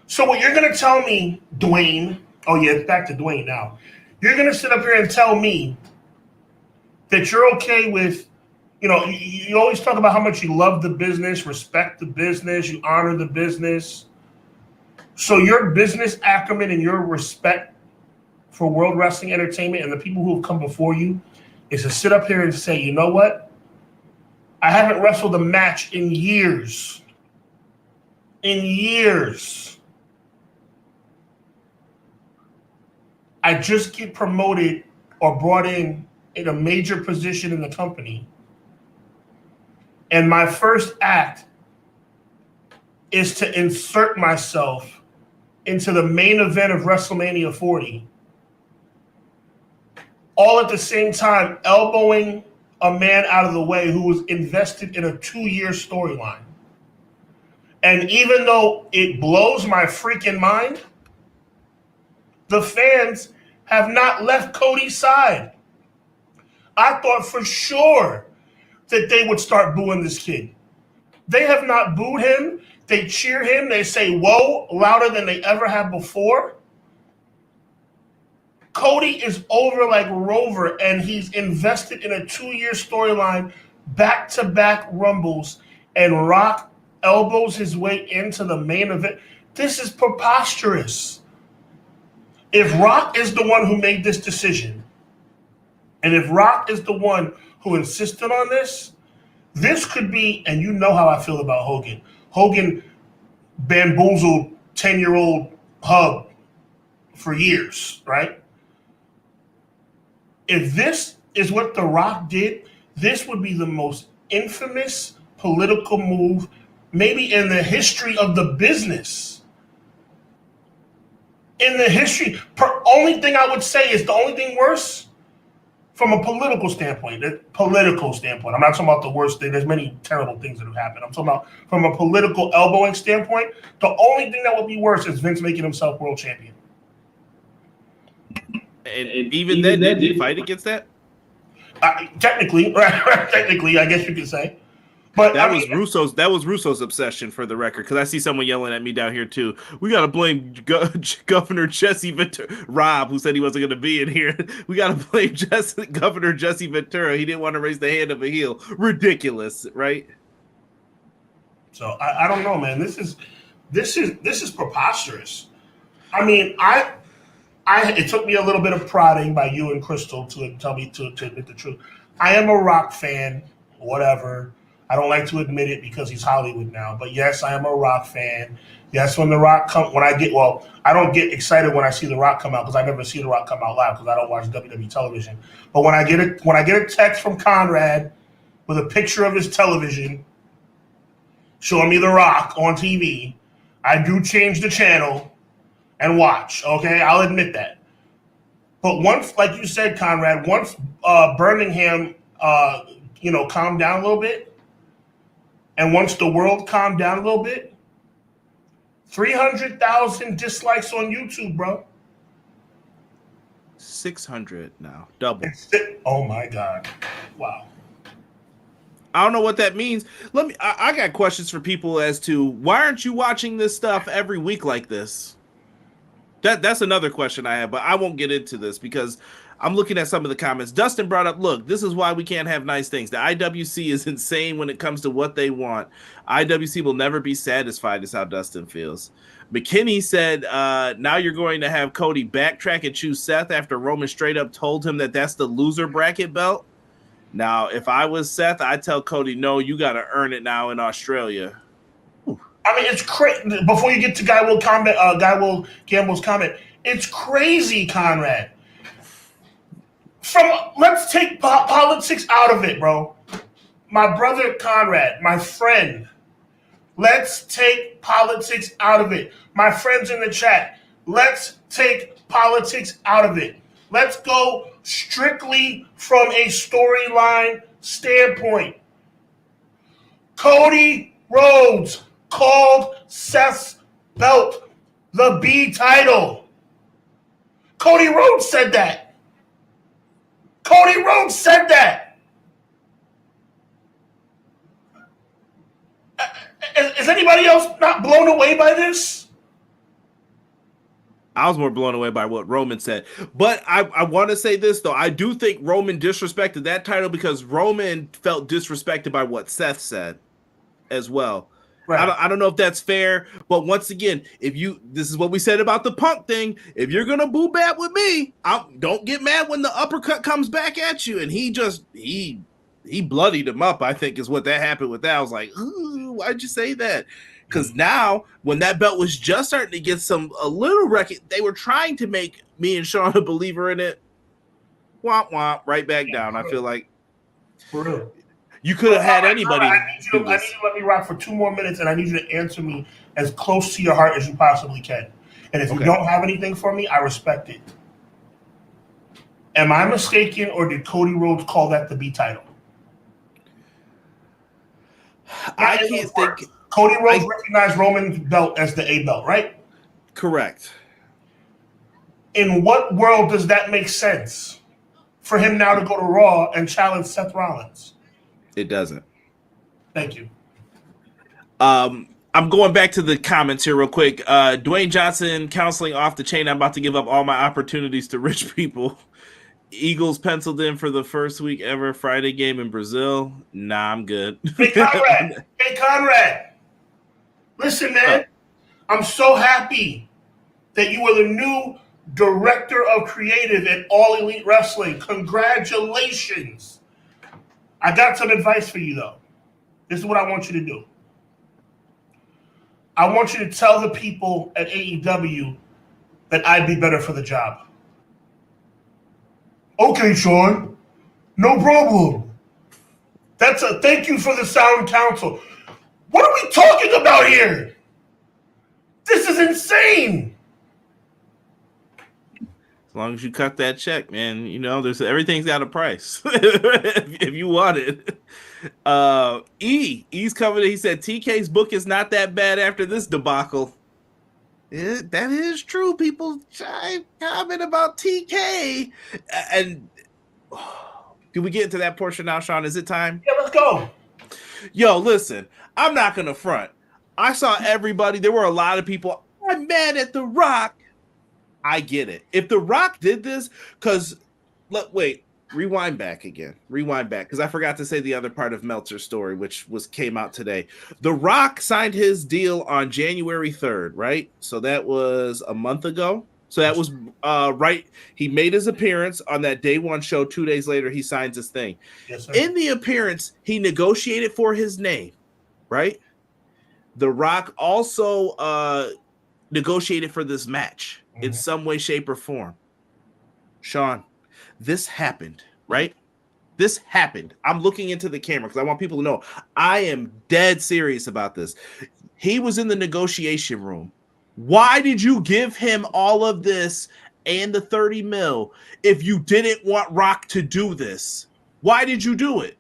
B: So what you're going to tell me, Dwayne, oh yeah, it's back to Dwayne now. You're going to sit up here and tell me that you're okay with, you always talk about how much you love the business, respect the business, you honor the business. So your business acumen and your respect for World Wrestling Entertainment and the people who have come before you is to sit up here and say, you know what? I haven't wrestled a match in years. In years. I just get promoted or brought in a major position in the company. And my first act is to insert myself into the main event of WrestleMania 40. All at the same time, elbowing a man out of the way who was invested in a 2-year storyline. And even though it blows my freaking mind, the fans have not left Cody's side. I thought for sure that they would start booing this kid. They have not booed him. They cheer him. They say, whoa, louder than they ever have before. Cody is over like Rover, and he's invested in a 2-year storyline, back-to-back Rumbles, and Rock elbows his way into the main event. This is preposterous. If Rock is the one who made this decision, and if Rock is the one who insisted on this, this could be, and you know how I feel about Hogan. Hogan bamboozled 10-year-old Hub for years, right? If this is what The Rock did, this would be the most infamous political move maybe in the history of the business. In the history, only thing I would say is the only thing worse from a political standpoint. I'm not talking about the worst thing. There's many terrible things that have happened. I'm talking about from a political elbowing standpoint. The only thing that would be worse is Vince making himself world champion.
A: And even then, did he fight against that?
B: Technically, I guess you could say. But
A: that was Russo's obsession, for the record, because I see someone yelling at me down here too. We got to blame Governor Jesse Ventura. Rob, who said he wasn't going to be in here. We got to blame Governor Jesse Ventura. He didn't want to raise the hand of a heel. Ridiculous, right?
B: So I don't know, man. This is preposterous. I mean, it took me a little bit of prodding by you and Crystal to tell me to admit the truth. I am a Rock fan, whatever. I don't like to admit it because he's Hollywood now. But yes, I am a Rock fan. Yes, when The Rock I don't get excited when I see The Rock come out because I never see The Rock come out live because I don't watch WWE television. But when I get a text from Conrad with a picture of his television showing me The Rock on TV, I do change the channel and watch. Okay, I'll admit that. But once, like you said, Conrad, once Birmingham, calmed down a little bit. And once the world calmed down a little bit, 300,000 dislikes on YouTube, bro.
A: 600 now, double.
B: Oh my God! Wow.
A: I don't know what that means. I got questions for people as to why aren't you watching this stuff every week like this? That's another question I have, but I won't get into this because I'm looking at some of the comments. Dustin brought up, look, this is why we can't have nice things. The IWC is insane when it comes to what they want. IWC will never be satisfied, is how Dustin feels. McKinney said, now you're going to have Cody backtrack and choose Seth after Roman straight up told him that that's the loser bracket belt. Now, if I was Seth, I'd tell Cody, no, you got to earn it now in Australia.
B: I mean, it's crazy. Before you get to Guy Will Gamble's comment, it's crazy, Conrad. Let's take politics out of it, bro. My brother Conrad, my friend. Let's take politics out of it. My friends in the chat, let's take politics out of it. Let's go strictly from a storyline standpoint. Cody Rhodes called Seth's belt the B title. Cody Rhodes said that. Cody Rhodes said that. Is anybody else not blown away by this?
A: I was more blown away by what Roman said. But I want to say this, though. I do think Roman disrespected that title because Roman felt disrespected by what Seth said as well. Right. I don't know if that's fair, but once again, this is what we said about the Punk thing. If you're gonna boo bad with me, don't get mad when the uppercut comes back at you. And he bloodied him up. I think is what that happened with that. I was like, ooh, why'd you say that? Because now when that belt was just starting to get a little record, they were trying to make me and Sean a believer in it. Womp womp, right back down. I feel like
B: for real.
A: You could have had anybody.
B: I need you to let me rock for 2 more minutes, and I need you to answer me as close to your heart as you possibly can. And if you don't have anything for me, I respect it. Am I mistaken, or did Cody Rhodes call that the B title?
A: I can't think.
B: Cody Rhodes recognized Roman's belt as the A belt, right?
A: Correct.
B: In what world does that make sense for him now to go to Raw and challenge Seth Rollins?
A: It doesn't.
B: Thank you.
A: I'm going back to the comments here real quick. Dwayne Johnson counseling off the chain. I'm about to give up all my opportunities to rich people. Eagles penciled in for the first week ever Friday game in Brazil. Nah, I'm good.
B: Hey, Conrad. Listen, man. I'm so happy that you are the new director of creative at All Elite Wrestling. Congratulations. I got some advice for you, though. This is what I want you to do. I want you to tell the people at AEW that I'd be better for the job. Okay, Sean. No problem. Thank you for the sound counsel. What are we talking about here? This is insane.
A: As long as you cut that check, man, everything's got a price if you want it. E's coming. He said TK's book is not that bad after this debacle. That is true. People comment about TK. And do we get into that portion now, Sean? Is it time?
B: Yeah, let's go.
A: Yo, listen, I'm not going to front. I saw everybody. There were a lot of people. I'm mad at The Rock. I get it. If The Rock did this, rewind back again. Rewind back, because I forgot to say the other part of Meltzer's story, which came out today. The Rock signed his deal on January 3rd, right? So that was a month ago. So that was right. He made his appearance on that day one show. 2 days later, he signs his thing.
B: Yes, sir.
A: In the appearance, he negotiated for his name, right? The Rock also negotiated for this match in some way, shape, or form. Sean, this happened, right? This happened. I'm looking into the camera because I want people to know I am dead serious about this. He was in the negotiation room. Why did you give him all of this and the 30 mil if you didn't want Rock to do this? Why did you do it?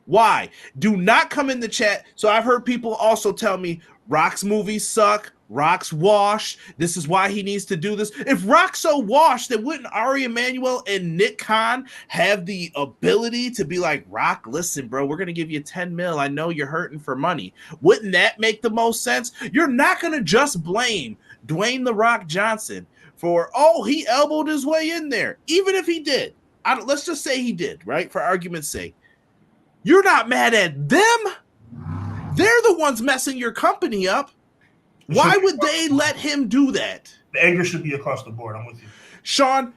A: Why? Do not come in the chat. So I've heard people also tell me Rock's movies suck. Rock's washed. This is why he needs to do this. If Rock's so washed, then wouldn't Ari Emanuel and Nick Khan have the ability to be like, Rock, listen, bro, we're going to give you 10 mil. I know you're hurting for money. Wouldn't that make the most sense? You're not going to just blame Dwayne The Rock Johnson for, he elbowed his way in there. Even if he did, let's just say he did, right? For argument's sake. You're not mad at them. They're the ones messing your company up. Why would they let him do that?
B: The anger should be across the board. I'm with you.
A: Sean,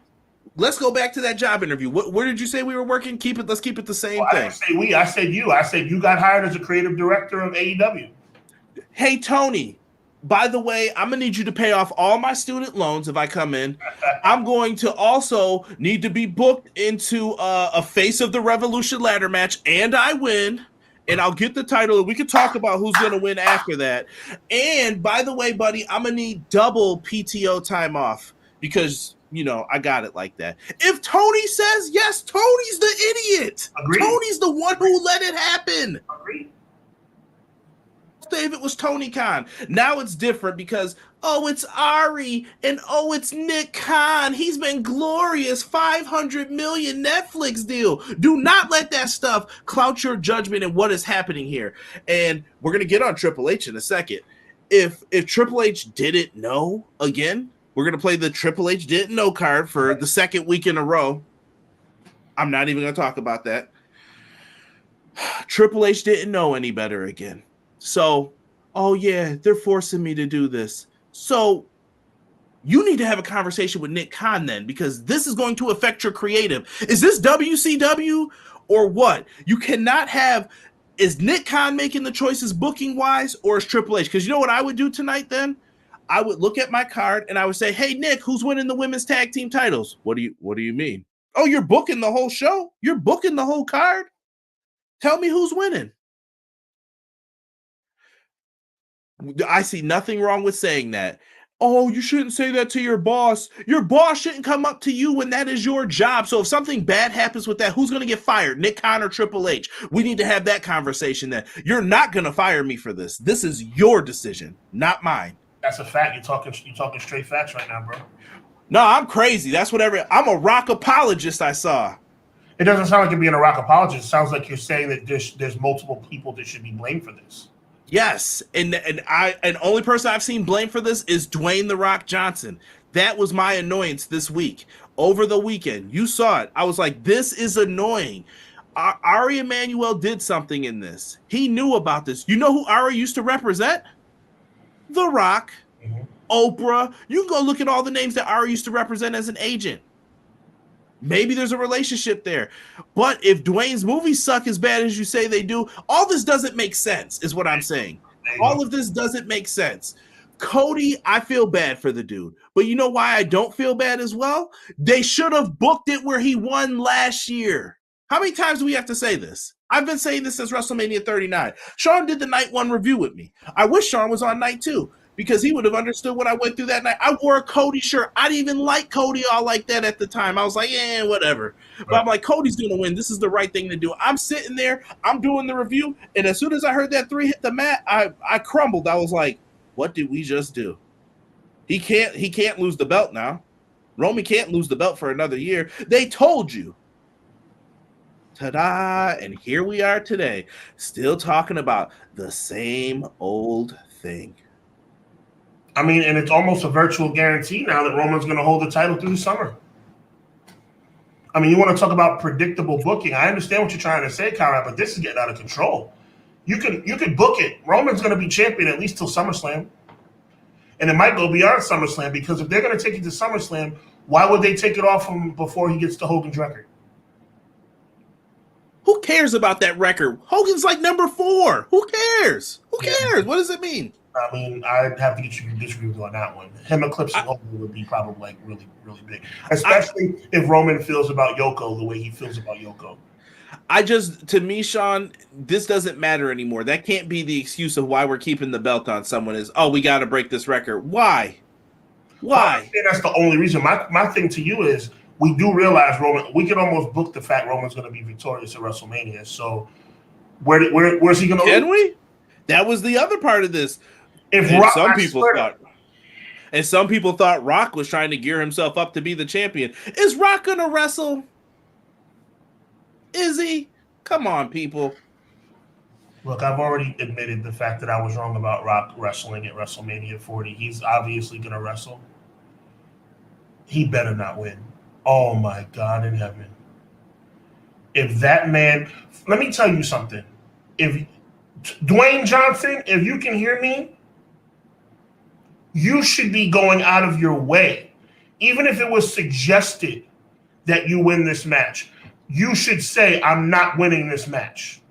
A: let's go back to that job interview. Where did you say we were working? Let's keep it the same thing.
B: I didn't say we. I said you. I said you got hired as a creative director of AEW.
A: Hey, Tony, by the way, I'm going to need you to pay off all my student loans if I come in. I'm going to also need to be booked into a Face of the Revolution ladder match, and I win. And I'll get the title, and we can talk about who's going to win after that. And by the way, buddy, I'm going to need double PTO time off because, I got it like that. If Tony says yes, Tony's the idiot.
B: Agreed.
A: Tony's the one who let it happen.
B: Agreed.
A: If it was Tony Khan. Now it's different because, it's Ari and it's Nick Khan. He's been glorious. $500 million Netflix deal. Do not let that stuff cloud your judgment in what is happening here. And we're going to get on Triple H in a second. If Triple H didn't know, again, we're going to play the Triple H didn't know card for the second week in a row. I'm not even going to talk about that. Triple H didn't know any better again. So, they're forcing me to do this. So, you need to have a conversation with Nick Khan then, because this is going to affect your creative. Is this WCW or what? You cannot have, is Nick Khan making the choices booking-wise, or is Triple H? Because you know what I would do tonight then? I would look at my card and I would say, hey, Nick, who's winning the women's tag team titles? What do you mean? Oh, you're booking the whole show? You're booking the whole card? Tell me who's winning. I see nothing wrong with saying that. Oh, you shouldn't say that to your boss. Your boss shouldn't come up to you when that is your job. So if something bad happens with that, who's going to get fired? Nick Khan or Triple H? We need to have that conversation then. You're not going to fire me for this. This is your decision, not mine.
B: That's a fact. You're talking straight facts right now, bro.
A: No, I'm crazy. That's whatever. I'm a rock apologist, I saw.
B: It doesn't sound like you're being a rock apologist. It sounds like you're saying that there's multiple people that should be blamed for this.
A: Yes, and only person I've seen blamed for this is Dwayne The Rock Johnson. That was my annoyance this week. Over the weekend, you saw it. I was like, this is annoying. Ari Emanuel did something in this. He knew about this. You know who Ari used to represent? The Rock, Oprah. You can go look at all the names that Ari used to represent as an agent. Maybe there's a relationship there. But if Dwayne's movies suck as bad as you say they do, all this doesn't make sense, is what I'm saying. All of this doesn't make sense. Cody, I feel bad for the dude. But you know why I don't feel bad as well? They should have booked it where he won last year. How many times do we have to say this? I've been saying this since WrestleMania 39. Sean did the night one review with me. I wish Sean was on night two, because he would have understood what I went through that night. I wore a Cody shirt. I didn't even like Cody all like that at the time. I was like, whatever. But I'm like, Cody's going to win. This is the right thing to do. I'm sitting there. I'm doing the review. And as soon as I heard that 3 hit the mat, I crumbled. I was like, what did we just do? He can't lose the belt now. Roman can't lose the belt for another year. They told you. Ta-da. And here we are today, still talking about the same old thing.
B: I mean, and it's almost a virtual guarantee now that Roman's going to hold the title through the summer. I mean, you want to talk about predictable booking. I understand what you're trying to say, Conrad, but this is getting out of control. You could book it. Roman's going to be champion at least till SummerSlam. And it might go beyond SummerSlam, because if they're going to take it to SummerSlam, why would they take it off him before he gets to Hogan's record?
A: Who cares about that record? Hogan's like number 4. Who cares? Who cares? What does it mean?
B: I mean, I'd have to get you to disagree with you on that one. Him eclipsing Hogan would be probably like really, really big, especially if Roman feels about Yoko the way he feels about Yoko. To me, Sean, this doesn't matter anymore. That can't be the excuse of why we're keeping the belt on someone is, we got to break this record. Why? Well, I think that's the only reason. My thing to you is, we do realize Roman, we can almost book the fact Roman's going to be victorious at WrestleMania. So where's he going to lose?
A: Can we? That was the other part of this. Some people thought Rock was trying to gear himself up to be the champion. Is Rock going to wrestle? Is he? Come on, people.
B: Look, I've already admitted the fact that I was wrong about Rock wrestling at WrestleMania 40. He's obviously going to wrestle. He better not win. Oh, my God in heaven. If that man, let me tell you something. If Dwayne Johnson, if you can hear me, you should be going out of your way. Even if it was suggested that you win this match, you should say, I'm not winning this match.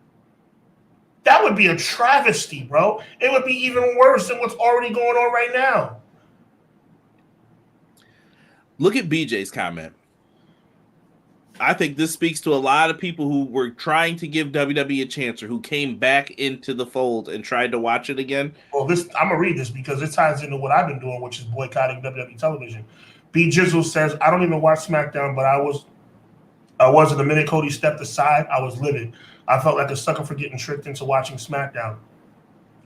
B: That would be a travesty, bro. It would be even worse than what's already going on right now.
A: Look at BJ's comment. I think this speaks to a lot of people who were trying to give WWE a chance or who came back into the fold and tried to watch it again.
B: Well, I'm going to read this because it ties into what I've been doing, which is boycotting WWE television. B. Jizzle says, I don't even watch SmackDown, but I wasn't. The minute Cody stepped aside, I was livid. I felt like a sucker for getting tricked into watching SmackDown.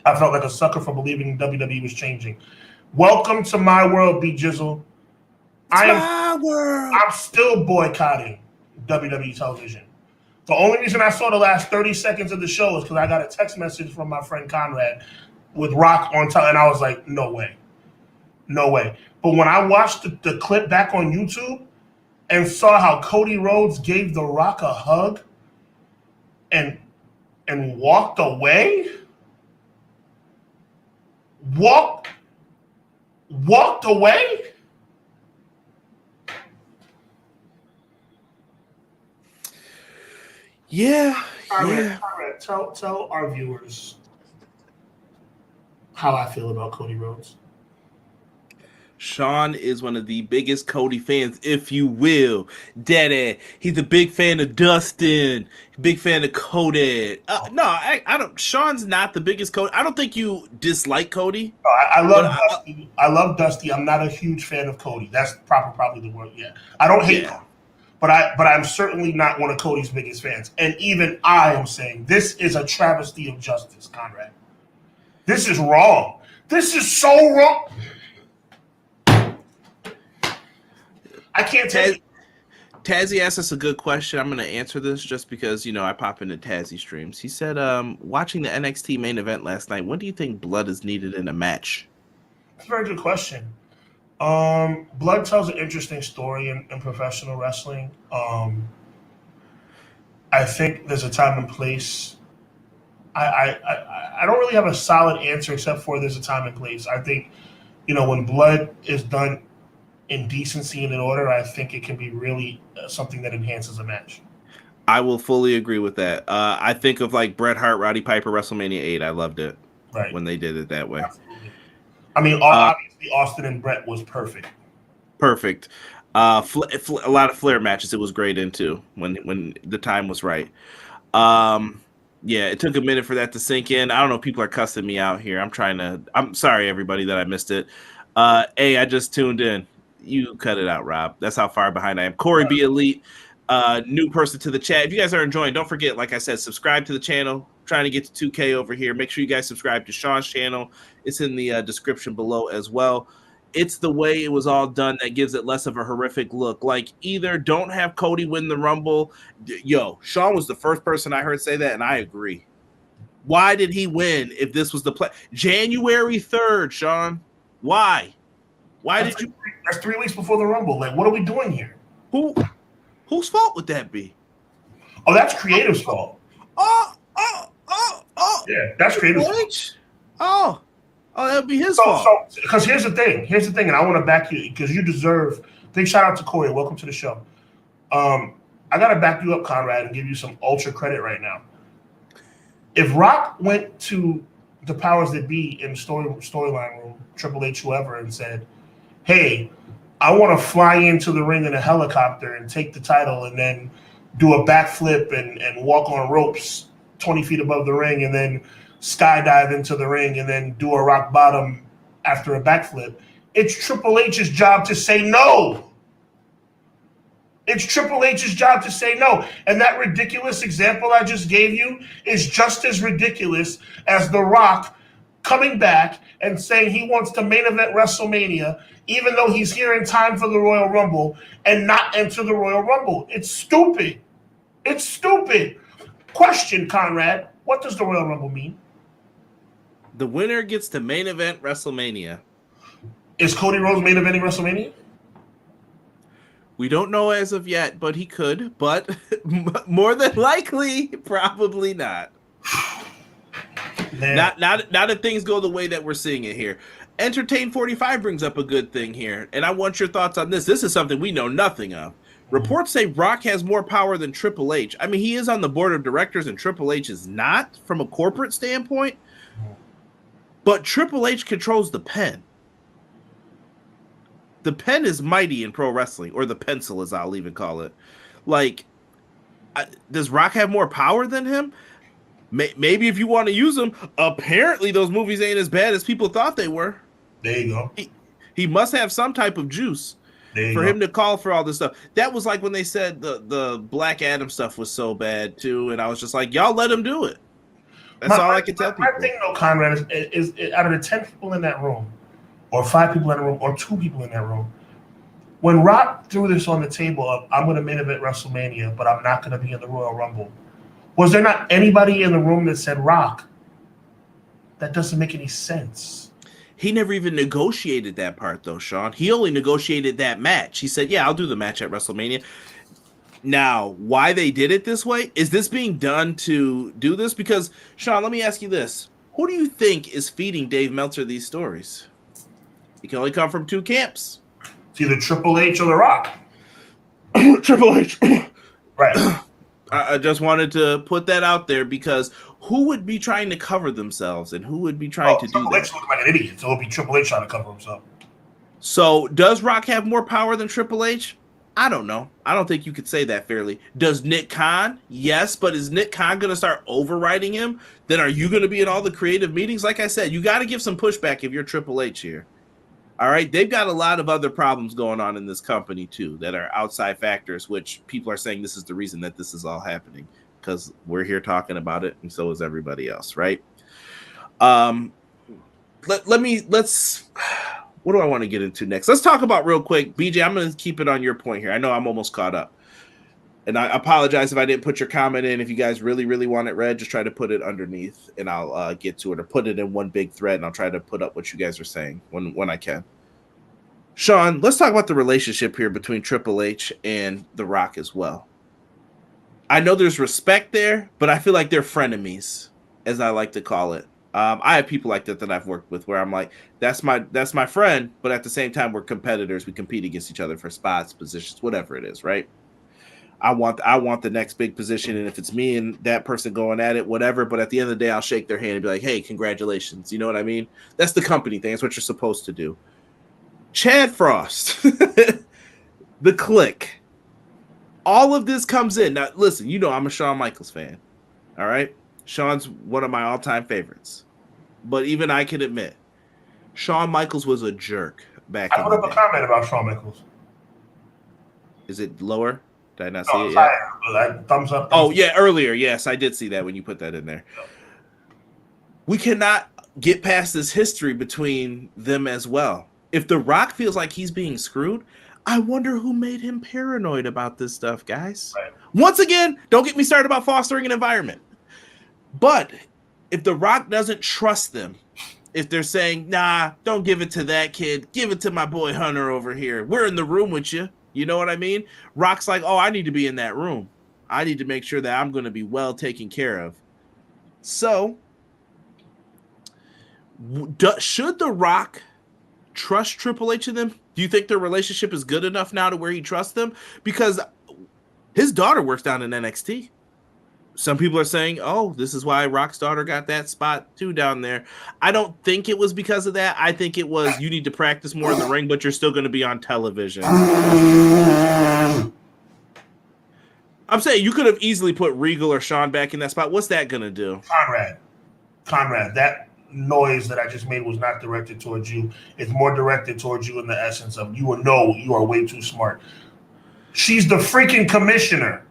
B: I felt like a sucker for believing WWE was changing. Welcome to my world, B. Jizzle.
A: My world.
B: I'm still boycotting WWE television. The only reason I saw the last 30 seconds of the show is because I got a text message from my friend Conrad with Rock on top, and I was like, no way. No way. But when I watched the clip back on YouTube and saw how Cody Rhodes gave The Rock a hug and walked away, walked away.
A: Yeah.
B: Conrad, tell our viewers how I feel about Cody Rhodes.
A: Sean is one of the biggest Cody fans, if you will. Daddy, he's a big fan of Dustin, big fan of Cody. No, I don't. Sean's not the biggest Cody. I don't think you dislike Cody.
B: No, I love Dusty. I love Dusty. I'm not a huge fan of Cody. That's probably the word. Yeah, I don't hate Cody, but I'm certainly not one of Cody's biggest fans. And even I am saying this is a travesty of justice, Conrad. This is wrong. This is so wrong. I can't take it.
A: Tazzy asked us a good question. I'm going to answer this just because, I pop into Tazzy streams. He said, watching the NXT main event last night, when do you think blood is needed in a match?
B: That's a very good question. Blood tells an interesting story in professional wrestling. I think there's a time and place. I don't really have a solid answer except for there's a time and place. I think, when blood is done in decency and in order, I think it can be really something that enhances a match.
A: I will fully agree with that. I think of like Bret Hart, Roddy Piper, WrestleMania 8. I loved it when they did it that way.
B: Absolutely. I mean, obviously Austin and Bret was perfect.
A: Perfect. A lot of Flair matches it was great into when the time was right. Yeah, it took a minute for that to sink in. I don't know. People are cussing me out here. I'm sorry, everybody, that I missed it. Hey, I just tuned in. You cut it out, Rob. That's how far behind I am. Corey B. Elite, new person to the chat. If you guys are enjoying, don't forget, like I said, subscribe to the channel. Trying to get to 2K over here. Make sure you guys subscribe to Sean's channel. It's in the description below as well. It's the way it was all done that gives it less of a horrific look. Like, either don't have Cody win the Rumble. Sean was the first person I heard say that, and I agree. Why did he win if this was the play? January 3rd, Sean. Why?
B: That's 3 weeks before the Rumble. Like, what are we doing here?
A: Whose fault would that be?
B: Oh, that's Creative's fault. Yeah, that's Creative's fault.
A: Oh, that'd be his fault.
B: Because here's the thing, and I want to back you because you deserve. Big shout out to Corey. Welcome to the show. I gotta back you up, Conrad, and give you some ultra credit right now. If Rock went to the powers that be in the storyline room, Triple H, whoever, and said, hey, I want to fly into the ring in a helicopter and take the title and then do a backflip and walk on ropes 20 feet above the ring and then skydive into the ring and then do a rock bottom after a backflip. It's Triple H's job to say no. It's Triple H's job to say no. And that ridiculous example I just gave you is just as ridiculous as The Rock coming back and saying he wants to main event WrestleMania, even though he's here in time for the Royal Rumble and not enter the Royal Rumble. It's stupid. It's stupid. Question, Conrad, what does the Royal Rumble mean?
A: The winner gets to main event WrestleMania.
B: Is Cody Rhodes main eventing WrestleMania?
A: We don't know as of yet, but he could. But more than likely, probably not. Not if things go the way that we're seeing it here. Entertain 45 brings up a good thing here, and I want your thoughts on this. This is something we know nothing of. Reports say Rock has more power than Triple H. I mean, he is on the board of directors, and Triple H is not from a corporate standpoint. But Triple H controls the pen. The pen is mighty in pro wrestling, or the pencil, as I'll even call it. Like, does Rock have more power than him? Maybe if you want to use him. Apparently, those movies ain't as bad as people thought they were.
B: There you go.
A: He must have some type of juice for him to call for all this stuff. That was like when they said the Black Adam stuff was so bad, too. And I was just like, y'all let him do it. That's all I can tell people.
B: My thing, though, Conrad, is out of the 10 people in that room, or 5 people in the room, or 2 people in that room, when Rock threw this on the table of, I'm going to main event WrestleMania, but I'm not going to be in the Royal Rumble, was there not anybody in the room that said, Rock, that doesn't make any sense?
A: He never even negotiated that part, though, Sean. He only negotiated that match. He said, yeah, I'll do the match at WrestleMania. Now, why they did it this way? Is this being done to do this? Because, Sean, let me ask you this. Who do you think is feeding Dave Meltzer these stories? He can only come from 2 camps.
B: It's either Triple H or The Rock.
A: Triple H.
B: Right.
A: I just wanted to put that out there because who would be trying to cover themselves and who would be trying to do that?
B: Triple H looks like an idiot, so it'll be Triple H trying to cover himself.
A: So, does Rock have more power than Triple H? I don't know. I don't think you could say that fairly. Does Nick Khan? Yes, but is Nick Khan going to start overriding him? Then are you going to be in all the creative meetings? Like I said, you got to give some pushback if you're Triple H here. All right? They've got a lot of other problems going on in this company, too, that are outside factors, which people are saying this is the reason that this is all happening because we're here talking about it, and so is everybody else, right? Let's what do I want to get into next? Let's talk about real quick. BJ, I'm going to keep it on your point here. I know I'm almost caught up. And I apologize if I didn't put your comment in. If you guys really, really want it read, just try to put it underneath and I'll get to it, or put it in one big thread and I'll try to put up what you guys are saying when I can. Sean, let's talk about the relationship here between Triple H and The Rock as well. I know there's respect there, but I feel like they're frenemies, as I like to call it. I have people like that I've worked with where I'm like, that's my friend, but at the same time, we're competitors. We compete against each other for spots, positions, whatever it is, right? I want the next big position, and if it's me and that person going at it, whatever. But at the end of the day, I'll shake their hand and be like, hey, congratulations. You know what I mean? That's the company thing. That's what you're supposed to do. Chad Frost, the Click. All of this comes in. Now, listen, you know I'm a Shawn Michaels fan. All right? Shawn's one of my all-time favorites. But even I can admit, Shawn Michaels was a jerk back in the day. I put up a
B: comment about Shawn Michaels.
A: Is it lower? Did I not see it
B: yet? Higher. Thumbs up.
A: Oh, yeah, earlier. Yes, I did see that when you put that in there. Yeah. We cannot get past this history between them as well. If The Rock feels like he's being screwed, I wonder who made him paranoid about this stuff, guys. Right. Once again, don't get me started about fostering an environment. But if The Rock doesn't trust them, if they're saying, nah, don't give it to that kid, give it to my boy Hunter over here. We're in the room with you. You know what I mean? Rock's like, oh, I need to be in that room. I need to make sure that I'm going to be well taken care of. So, should The Rock trust Triple H and them? Do you think their relationship is good enough now to where he trusts them? Because his daughter works down in NXT. Some people are saying, oh, this is why Rock's daughter got that spot too down there. I don't think it was because of that. I think it was you need to practice more in the ring, but you're still going to be on television. I'm saying you could have easily put Regal or Shawn back in that spot. What's that going to do?
B: Conrad, that noise that I just made was not directed towards you. It's more directed towards you in the essence of you are way too smart. She's the freaking commissioner.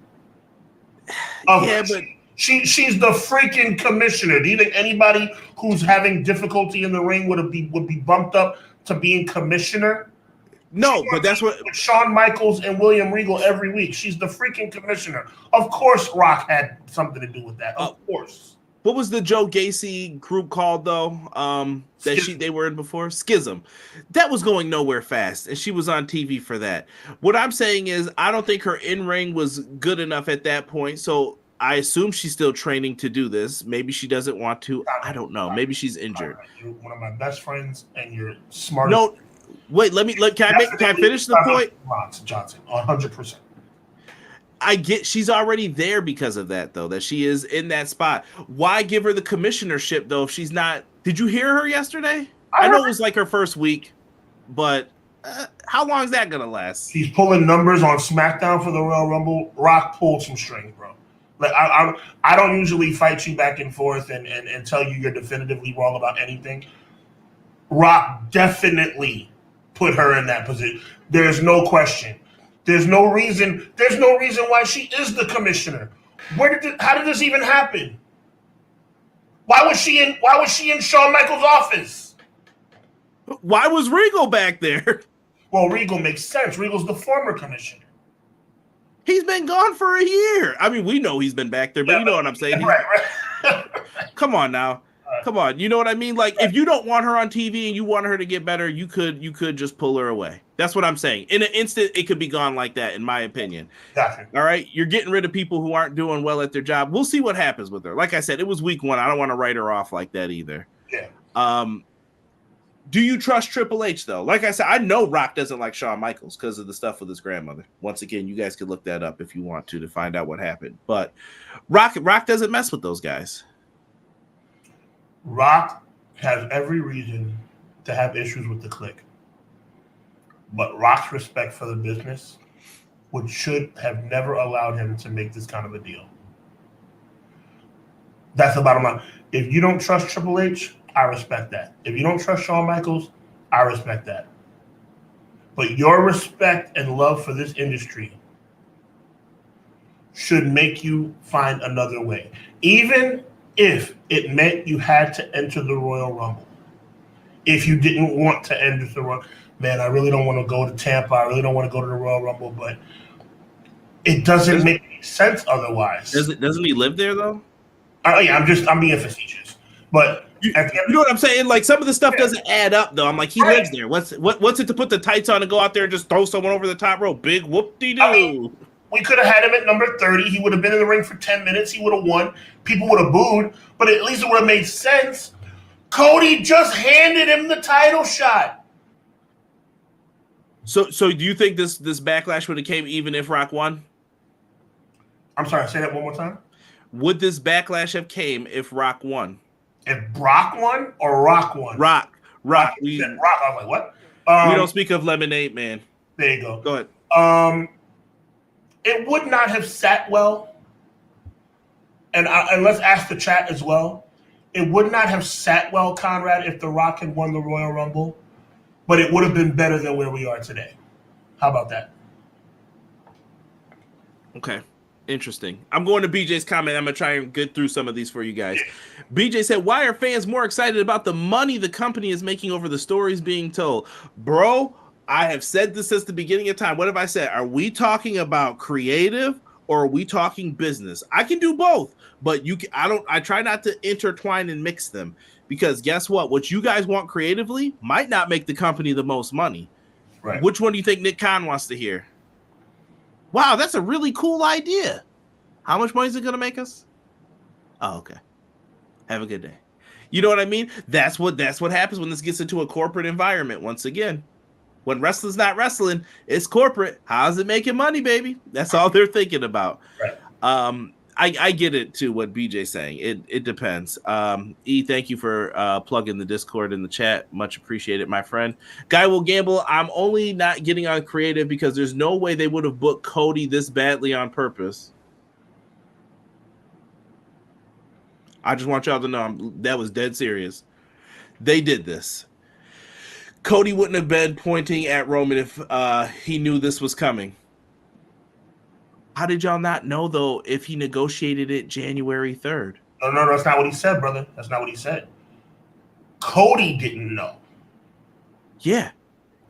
A: Yeah, but
B: she's the freaking commissioner. Do you think anybody who's having difficulty in the ring would be bumped up to being commissioner?
A: No, but that's what
B: Shawn Michaels and William Regal every week. She's the freaking commissioner. Of course, Rock had something to do with that. Of course.
A: What was the Joe Gacy group called though? They were in before? Schism. That was going nowhere fast, and she was on TV for that. What I'm saying is, I don't think her in-ring was good enough at that point, so I assume she's still training to do this. Maybe she doesn't want to. I don't know. Maybe she's injured.
B: You're one of my best friends, and you're smart.
A: No, wait. Can I finish the point?
B: Johnson, 100%.
A: I get she's already there because of that, though, that she is in that spot. Why give her the commissionership, though, if she's not? Did you hear her yesterday? I know it was like her first week, but how long is that going to last?
B: She's pulling numbers on SmackDown for the Royal Rumble. Rock pulled some strings, bro. Like I don't usually fight you back and forth and tell you you're definitively wrong about anything. Rock definitely put her in that position. There's no question. There's no reason why she is the commissioner. How did this even happen? Why was she in Shawn Michaels' office?
A: Why was Regal back there?
B: Well, Regal makes sense. Regal's the former commissioner.
A: He's been gone for a year. I mean, we know he's been back there, but you know what I'm saying.
B: Right.
A: Come on now. Come on. You know what I mean? Like, if you don't want her on TV and you want her to get better, you could just pull her away. That's what I'm saying. In an instant, it could be gone like that, in my opinion.
B: Gotcha.
A: All right? You're getting rid of people who aren't doing well at their job. We'll see what happens with her. Like I said, it was week 1. I don't want to write her off like that either.
B: Yeah.
A: Do you trust Triple H, though? Like I said, I know Rock doesn't like Shawn Michaels because of the stuff with his grandmother. Once again, you guys could look that up if you want to find out what happened. But Rock doesn't mess with those guys.
B: Rock has every reason to have issues with the clique. But Rock's respect for the business should have never allowed him to make this kind of a deal. That's the bottom line. If you don't trust Triple H, I respect that. If you don't trust Shawn Michaels, I respect that. But your respect and love for this industry should make you find another way. Even if it meant you had to enter the Royal Rumble. If you didn't want to enter the Royal, man, I really don't want to go to Tampa. I really don't want to go to the Royal Rumble, but it doesn't make any sense otherwise.
A: Doesn't he live there though?
B: Yeah, I'm being facetious, but
A: you know what I'm saying? Like, some of the stuff doesn't add up though. I'm like, he lives there. What's it to put the tights on and go out there and just throw someone over the top rope? Big whoop-de-doo.
B: We could have had him at number 30. He would have been in the ring for 10 minutes. He would have won. People would have booed, but at least it would have made sense. Cody just handed him the title shot.
A: So do you think this backlash would have came even if Rock won?
B: I'm sorry, say that one more time.
A: Would this backlash have came if Rock won?
B: If Brock won or Rock won?
A: Rock.
B: Rock. I was like, what?
A: We don't speak of Lemonade Man.
B: There you go.
A: Go ahead.
B: It would not have sat well, and let's ask the chat as well. It would not have sat well, Conrad, if The Rock had won the Royal Rumble, but it would have been better than where we are today. How about that?
A: Okay. Interesting. I'm going to BJ's comment. I'm going to try and get through some of these for you guys. BJ said, why are fans more excited about the money the company is making over the stories being told? Bro, I have said this since the beginning of time. What have I said? Are we talking about creative or are we talking business? I can do both, but I try not to intertwine and mix them, because guess what you guys want creatively might not make the company the most money.
B: Right.
A: Which one do you think Nick Khan wants to hear? Wow, that's a really cool idea. How much money is it going to make us? Oh, okay. Have a good day. You know what I mean? That's what happens when this gets into a corporate environment once again. When wrestling's not wrestling, it's corporate. How's it making money, baby? That's all they're thinking about.
B: Right.
A: I get it too, what BJ's saying. It depends. Thank you for plugging the Discord in the chat. Much appreciated, my friend. Guy will gamble. I'm only not getting on creative because there's no way they would have booked Cody this badly on purpose. I just want y'all to know that was dead serious. They did this. Cody wouldn't have been pointing at Roman if he knew this was coming. How did y'all not know, though, if he negotiated it January 3rd?
B: No, that's not what he said, brother. That's not what he said. Cody didn't know.
A: Yeah,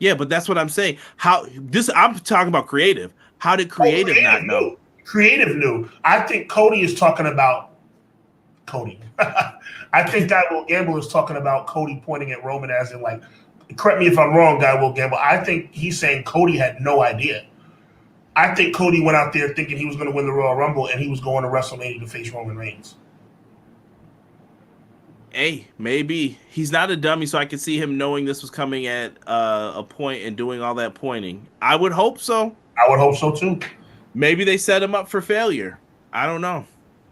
A: but that's what I'm saying. I'm talking about creative. How did creative not know?
B: Creative knew. I think Cody is talking about Cody. I think Guy Will Gamble is talking about Cody pointing at Roman as in like, correct me if I'm wrong, Guy Will Gamble. I think he's saying Cody had no idea. I think Cody went out there thinking he was going to win the Royal Rumble and he was going to WrestleMania to face Roman Reigns.
A: Hey, maybe. He's not a dummy, so I could see him knowing this was coming at a point and doing all that pointing. I would hope so.
B: I would hope so too.
A: Maybe they set him up for failure. I don't know.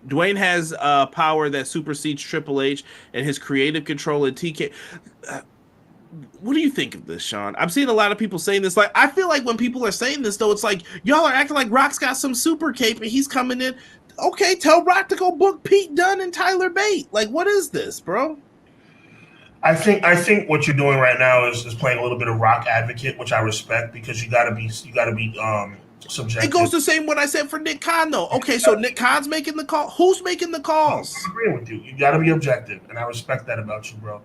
A: Dwayne has power that supersedes Triple H and his creative control and TK. What do you think of this, Sean? I'm seeing a lot of people saying this. Like, I feel like when people are saying this, though, it's like, y'all are acting like Rock's got some super cape and he's coming in. Okay, tell Rock to go book Pete Dunne and Tyler Bate. Like, what is this, bro?
B: I think what you're doing right now is playing a little bit of Rock advocate, which I respect because you gotta be subjective.
A: It goes the same what I said for Nick Khan, though. Okay, so Nick Khan's making the call. Who's making the calls?
B: I'm agreeing with you. You gotta be objective, and I respect that about you, bro.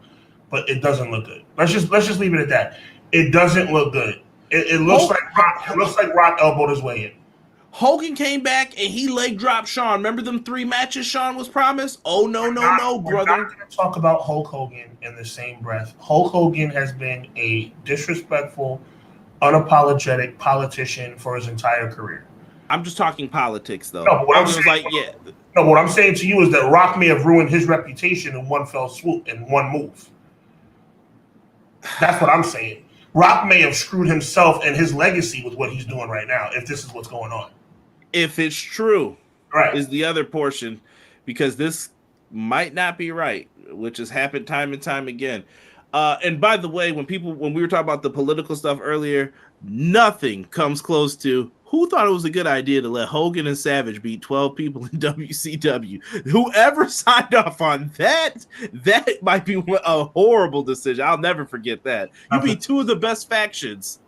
B: But it doesn't look good. Let's just leave it at that. It doesn't look good. It looks like Rock elbowed his way in.
A: Hogan came back and he leg dropped Shawn. Remember them 3 matches Shawn was promised? Oh, no, brother.
B: We're not going to talk about Hulk Hogan in the same breath. Hulk Hogan has been a disrespectful, unapologetic politician for his entire career.
A: I'm just talking politics, though.
B: No, what I'm saying to you is that Rock may have ruined his reputation in one fell swoop, in one move. That's what I'm saying. Rock may have screwed himself and his legacy with what he's doing right now, if this is what's going on.
A: If it's true,
B: right,
A: is the other portion, because this might not be right, which has happened time and time again. And by the way, when we were talking about the political stuff earlier, nothing comes close to who thought it was a good idea to let Hogan and Savage beat 12 people in WCW. Whoever signed off on that might be a horrible decision. I'll never forget that. You beat 2 of the best factions.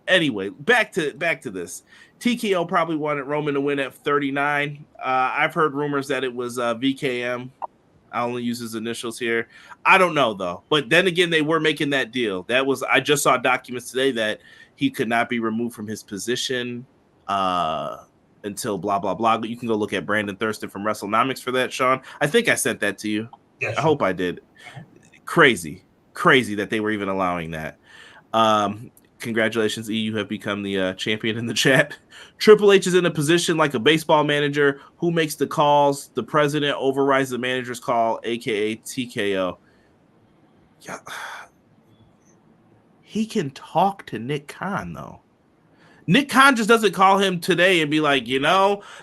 A: Anyway, back to this. TKO probably wanted Roman to win at 39. I've heard rumors that it was VKM. I only use his initials here. I don't know, though. But then again, they were making that deal. I just saw documents today that he could not be removed from his position until blah, blah, blah. But you can go look at Brandon Thurston from WrestleNomics for that, Sean. I think I sent that to you.
B: Yes.
A: I hope I did. Crazy that they were even allowing that. Congratulations, E. You have become the champion in the chat. Triple H is in a position like a baseball manager who makes the calls. The president overrides the manager's call, a.k.a. TKO. Yeah. He can talk to Nick Khan, though. Nick Khan just doesn't call him today and be like,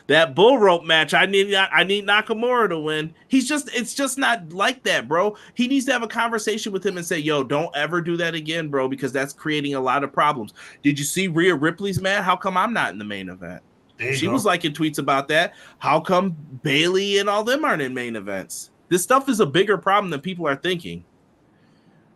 A: that bull rope match, I need Nakamura to win. It's just not like that, bro. He needs to have a conversation with him and say, yo, don't ever do that again, bro, because that's creating a lot of problems. Did you see Rhea Ripley's match? How come I'm not in the main event? She was liking tweets about that. How come Bayley and all them aren't in main events? This stuff is a bigger problem than people are thinking.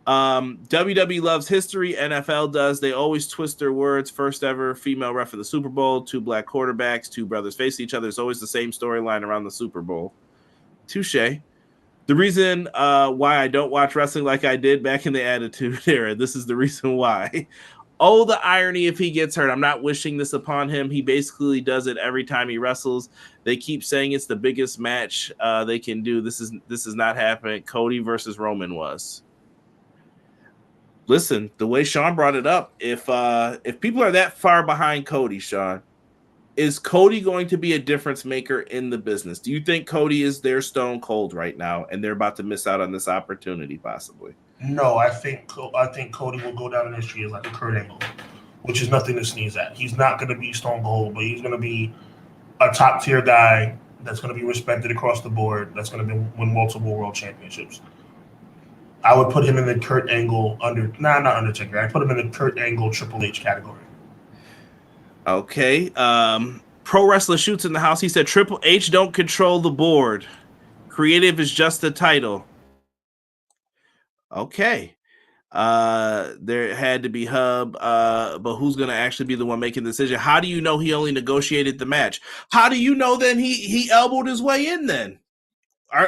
A: WWE loves history. NFL does. They always twist their words. First ever female ref of the Super Bowl. 2 black quarterbacks. 2 brothers face each other. It's always the same storyline around the Super Bowl. Touche. The reason why I don't watch wrestling like I did back in the Attitude Era. This is the reason why. Oh, the irony if he gets hurt. I'm not wishing this upon him. He basically does it every time he wrestles. They keep saying it's the biggest match they can do. This is not happening. Cody versus Roman was. Listen, the way Sean brought it up, if people are that far behind Cody, Sean, is Cody going to be a difference maker in the business? Do you think Cody is their Stone Cold right now, and they're about to miss out on this opportunity, possibly?
B: No, I think Cody will go down in history as like a Kurt Angle, which is nothing to sneeze at. He's not going to be Stone Cold, but he's going to be a top tier guy that's going to be respected across the board. That's going to win multiple world championships. I would put him in the Kurt Angle not Undertaker. I put him in the Kurt Angle Triple H category.
A: Okay. Pro Wrestler Shoots in the house. He said Triple H don't control the board. Creative is just the title. Okay. There had to be Hub, but who's going to actually be the one making the decision? How do you know he only negotiated the match? How do you know then he elbowed his way in then?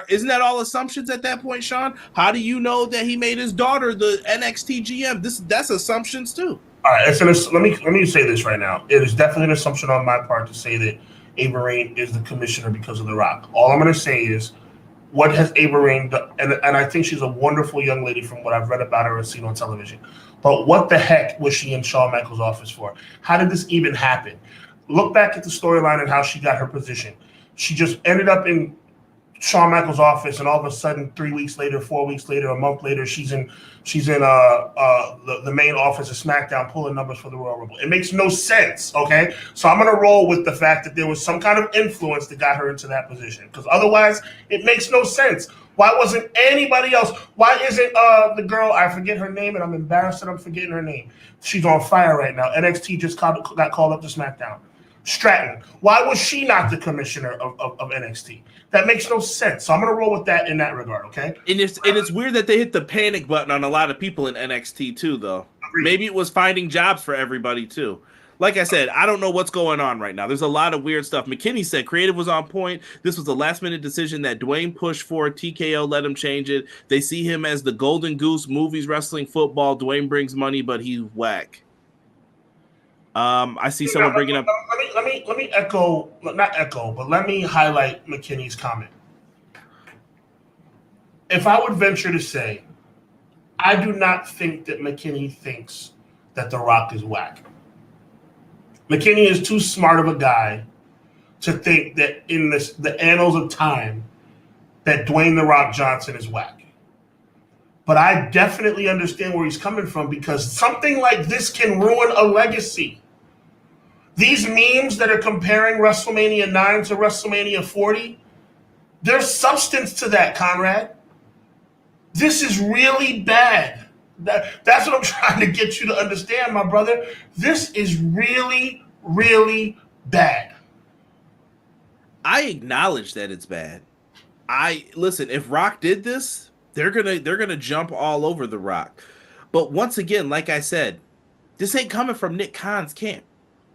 A: Isn't that all assumptions at that point, Sean? How do you know that he made his daughter the NXT GM? That's assumptions too.
B: All right, let me say this right now. It is definitely an assumption on my part to say that Ava Raine is the commissioner because of The Rock. All I'm going to say is, what has Ava Raine done? And I think she's a wonderful young lady from what I've read about her and seen on television. But what the heck was she in Shawn Michaels' office for? How did this even happen? Look back at the storyline and how she got her position. She just ended up in Shawn Michaels' office, and all of a sudden, 3 weeks later, 4 weeks later, a month later, she's in the main office of SmackDown pulling numbers for the Royal Rumble. It makes no sense, okay? So I'm going to roll with the fact that there was some kind of influence that got her into that position, because otherwise, it makes no sense. Why wasn't anybody else? Why isn't the girl, I forget her name, and I'm embarrassed that I'm forgetting her name. She's on fire right now. NXT just got called up to SmackDown. Stratton. Why was she not the commissioner of NXT? That makes no sense. So I'm going to roll with that in that regard, okay?
A: And it's weird that they hit the panic button on a lot of people in NXT too, though.
B: Agreed.
A: Maybe it was finding jobs for everybody too. Like I said, I don't know what's going on right now. There's a lot of weird stuff. McKinney said creative was on point. This was a last-minute decision that Dwayne pushed for. TKO let him change it. They see him as the golden goose, movies, wrestling, football. Dwayne brings money, but he's whack. I see someone bringing up.
B: Let me echo, not echo, but let me highlight McKinney's comment. If I would venture to say, I do not think that McKinney thinks that The Rock is whack. McKinney is too smart of a guy to think that in the annals of time that Dwayne The Rock Johnson is whack. But I definitely understand where he's coming from, because something like this can ruin a legacy. These memes that are comparing WrestleMania 9 to WrestleMania 40, there's substance to that, Conrad. This is really bad. That's what I'm trying to get you to understand, my brother. This is really, really bad.
A: I acknowledge that it's bad. Listen, if Rock did this, they're gonna jump all over The Rock. But once again, like I said, this ain't coming from Nick Khan's camp.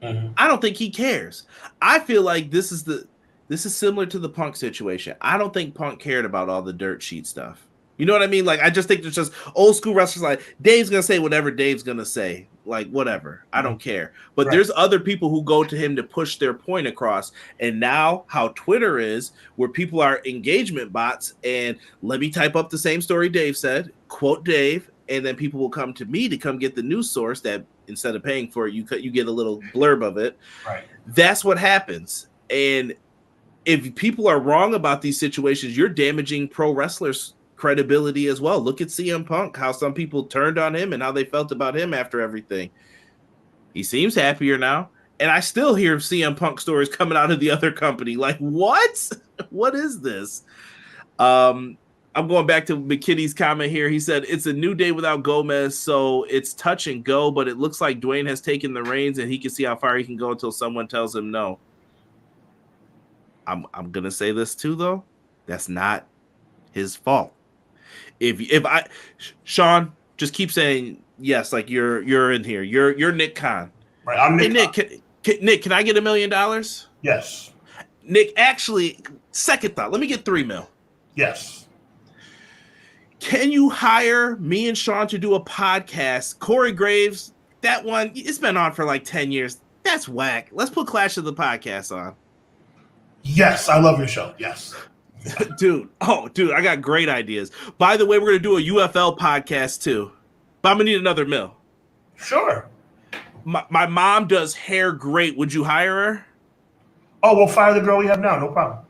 A: Mm-hmm. I don't think he cares. I feel like this is similar to the Punk situation. I don't think Punk cared about all the dirt sheet stuff. You know what I mean? Like, I just think there's just old school wrestlers like, Dave's going to say whatever Dave's going to say. Like, whatever. I don't care. But there's other people who go to him to push their point across. And now how Twitter is, where people are engagement bots, and let me type up the same story Dave said, quote Dave, and then people will come to me to come get the news source that instead of paying for it, you get a little blurb of it.
B: Right.
A: That's what happens. And if people are wrong about these situations, you're damaging pro wrestlers' credibility as well. Look at CM Punk, how some people turned on him and how they felt about him after everything. He seems happier now. And I still hear CM Punk stories coming out of the other company. Like, what? What is this? I'm going back to McKinney's comment here. He said, it's a new day without Gomez, so it's touch and go, but it looks like Dwayne has taken the reins and he can see how far he can go until someone tells him no. I'm going to say this too, though. That's not his fault. Sean, just keep saying yes, like you're in here. You're Nick Khan.
B: Right, I'm Nick.
A: Hey, Nick, can I get $1 million?
B: Yes.
A: Nick, actually, second thought. Let me get $3 million.
B: Yes.
A: Can you hire me and Sean to do a podcast? Corey Graves, that one, it's been on for like 10 years. That's whack. Let's put Clash of the Podcast on.
B: Yes, I love your show. Yes.
A: Dude, I got great ideas. By the way, we're going to do a UFL podcast too. But I'm going to need another $1 million.
B: Sure.
A: My mom does hair great. Would you hire her?
B: Oh, we'll fire the girl we have now. No problem.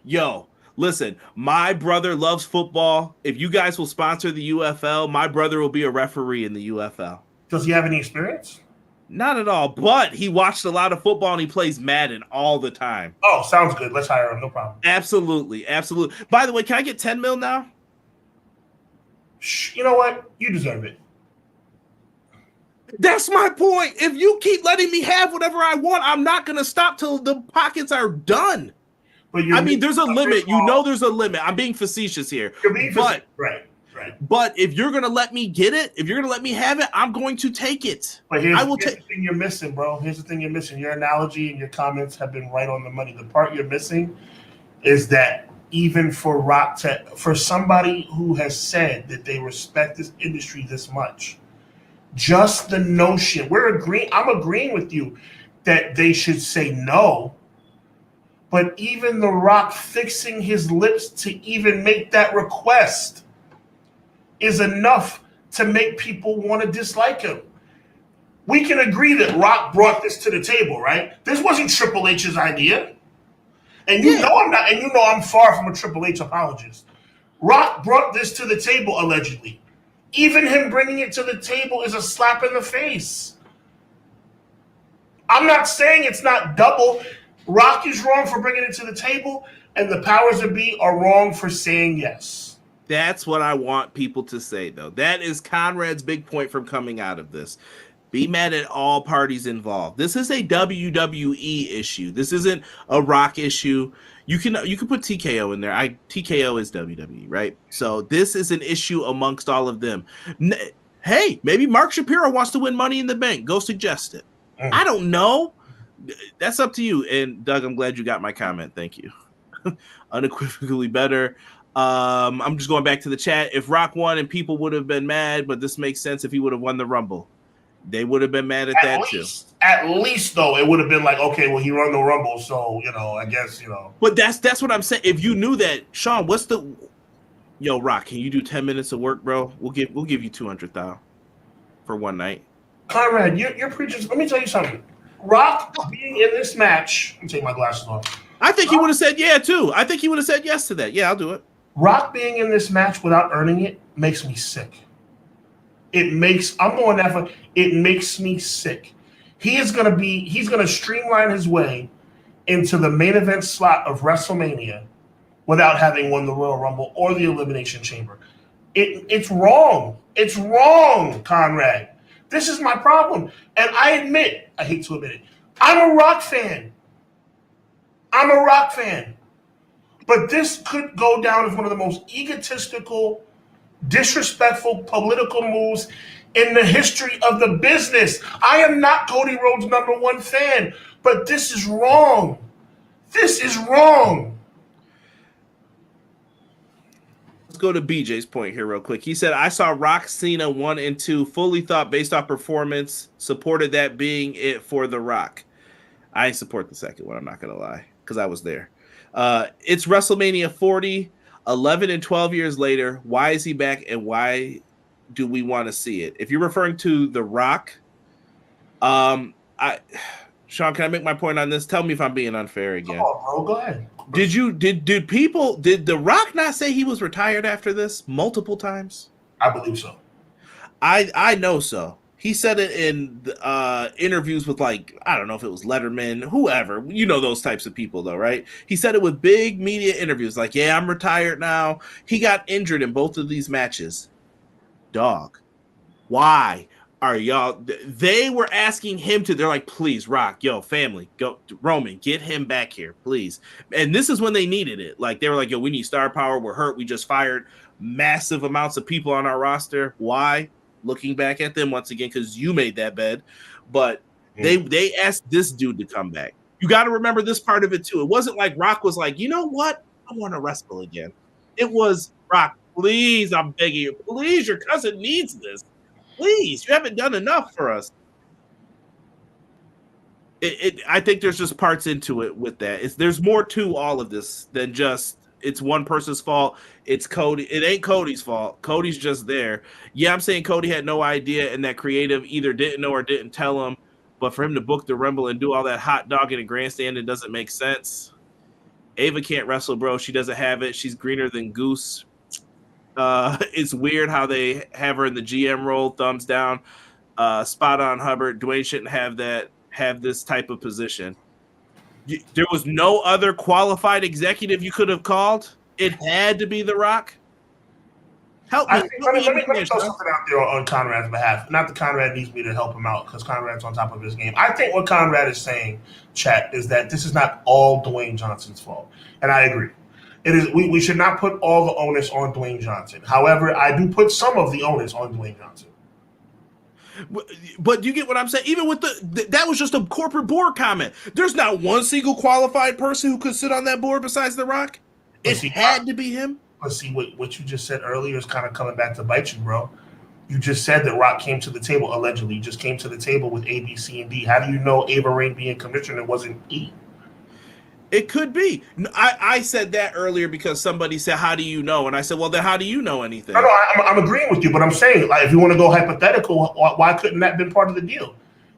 A: Yo. Listen, my brother loves football. If you guys will sponsor the UFL, my brother will be a referee in the UFL.
B: Does he have any experience?
A: Not at all, but he watched a lot of football and he plays Madden all the time.
B: Oh, sounds good. Let's hire him. No problem.
A: Absolutely. By the way, can I get $10 million now?
B: You know what? You deserve it.
A: That's my point. If you keep letting me have whatever I want, I'm not going to stop till the pockets are done.
B: But
A: there's a limit. You know there's a limit. I'm being facetious here.
B: You're being facetious. Right.
A: But if you're going to let me get it, if you're going to let me have it, I'm going to take it.
B: But here's the thing you're missing, bro. Here's the thing you're missing. Your analogy and your comments have been right on the money. The part you're missing is that even for for somebody who has said that they respect this industry this much, just the notion, I'm agreeing with you that they should say no. But even The Rock fixing his lips to even make that request is enough to make people want to dislike him. We can agree that Rock brought this to the table, right? This wasn't Triple H's idea. And you know I'm not, and you know I'm far from a Triple H apologist. Rock brought this to the table, allegedly. Even him bringing it to the table is a slap in the face. I'm not saying it's not double. Rock is wrong for bringing it to the table, and the powers that be are wrong for saying yes.
A: That's what I want people to say, though. That is Conrad's big point from coming out of this. Be mad at all parties involved. This is a WWE issue. This isn't a Rock issue. You can put TKO in there. TKO is WWE, right? So this is an issue amongst all of them. Hey, maybe Mark Shapiro wants to win Money in the Bank. Go suggest it. I don't know. That's up to you. And Doug, I'm glad you got my comment. Thank you. Unequivocally better. I'm just going back to the chat. If Rock won and people would have been mad, but this makes sense if he would have won the Rumble. They would have been mad at that too.
B: At least, though, it would have been like, okay, well, he won the Rumble, so, I guess,
A: But that's what I'm saying. If you knew that, Sean, Yo, Rock, can you do 10 minutes of work, bro? We'll give you $200,000 for one night.
B: Conrad, you're preaching. Let me tell you something. Rock being in this match, let me take my glasses off.
A: I think he would have said yeah, too. I think he would have said yes to that. Yeah, I'll do it. Rock
B: being in this match without earning it makes me sick. It makes me sick. He's gonna streamline his way into the main event slot of WrestleMania without having won the Royal Rumble or the Elimination Chamber. It's wrong. It's wrong, Conrad. This is my problem. And I hate to admit it, I'm a Rock fan. But this could go down as one of the most egotistical, disrespectful political moves in the history of the business. I am not Cody Rhodes' #1 fan, but this is wrong. This is wrong.
A: Let's go to BJ's point here real quick. He said, I saw Rock Cena 1 and 2, fully thought based off performance, supported that being it for The Rock. I support the second one, I'm not going to lie, because I was there. It's WrestleMania 40, 11 and 12 years later. Why is he back, and why do we want to see it? If you're referring to The Rock, Sean, can I make my point on this? Tell me if I'm being unfair again.
B: Come on, bro. Go ahead.
A: Did The Rock not say he was retired after this multiple times?
B: I believe so.
A: I know so. He said it in interviews with, like, I don't know if it was Letterman, whoever. You know those types of people, though, right? He said it with big media interviews, like, yeah, I'm retired now. He got injured in both of these matches. Dog, why are y'all? They were asking him to. They're like, please, Rock, yo, family, go, Roman, get him back here, please. And this is when they needed it. Like, they were like, yo, we need star power. We're hurt. We just fired massive amounts of people on our roster. Why? Looking back at them once again, because you made that bed, but they asked this dude to come back. You got to remember this part of it too. It wasn't like Rock was like, you know what, I want to wrestle again. It was, Rock, please, I'm begging you, please, your cousin needs this. Please, you haven't done enough for us. I think there's just parts into it with that. There's more to all of this than just it's one person's fault. It's Cody. It ain't Cody's fault. Cody's just there. Yeah, I'm saying Cody had no idea, and that creative either didn't know or didn't tell him. But for him to book the Rumble and do all that hot dog in a grandstand, it doesn't make sense. Ava can't wrestle, bro. She doesn't have it. She's greener than Goose. It's weird how they have her in the GM role. Thumbs down. Spot on, Hubbard. Dwayne shouldn't have this type of position. There was no other qualified executive you could have called. It had to be The Rock. Help me.
B: Let me throw something out there on Conrad's behalf. Not that Conrad needs me to help him out, because Conrad's on top of his game. I think what Conrad is saying, chat, is that this is not all Dwayne Johnson's fault. And I agree. It is. We should not put all the onus on Dwayne Johnson. However, I do put some of the onus on Dwayne Johnson.
A: But do you get what I'm saying? Even with that was just a corporate board comment. There's not one single qualified person who could sit on that board besides The Rock. It had to be him.
B: But see, what you just said earlier is kind of coming back to bite you, bro. You just said that Rock came to the table, allegedly. Just came to the table with A, B, C, and D. How do you know Ava Raine being commissioner wasn't E?
A: It could be. I said that earlier because somebody said, "How do you know?" And I said, "Well, then how do you know anything?"
B: No, I'm agreeing with you, but I'm saying, like, if you want to go hypothetical, why couldn't that have been part of the deal?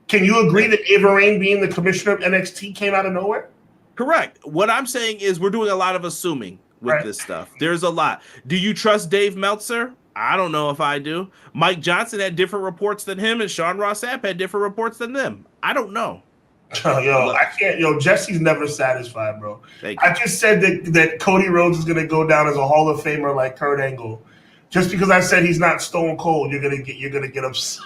B: Can you agree that Ava Raine being the commissioner of NXT came out of nowhere?
A: Correct. What I'm saying is we're doing a lot of assuming with this stuff. There's a lot. Do you trust Dave Meltzer? I don't know if I do. Mike Johnson had different reports than him, and Sean Ross Sapp had different reports than them. I don't know.
B: I can't. Jesse's never satisfied, bro. I just said that Cody Rhodes is gonna go down as a Hall of Famer like Kurt Angle. Just because I said he's not Stone Cold, you're gonna get upset.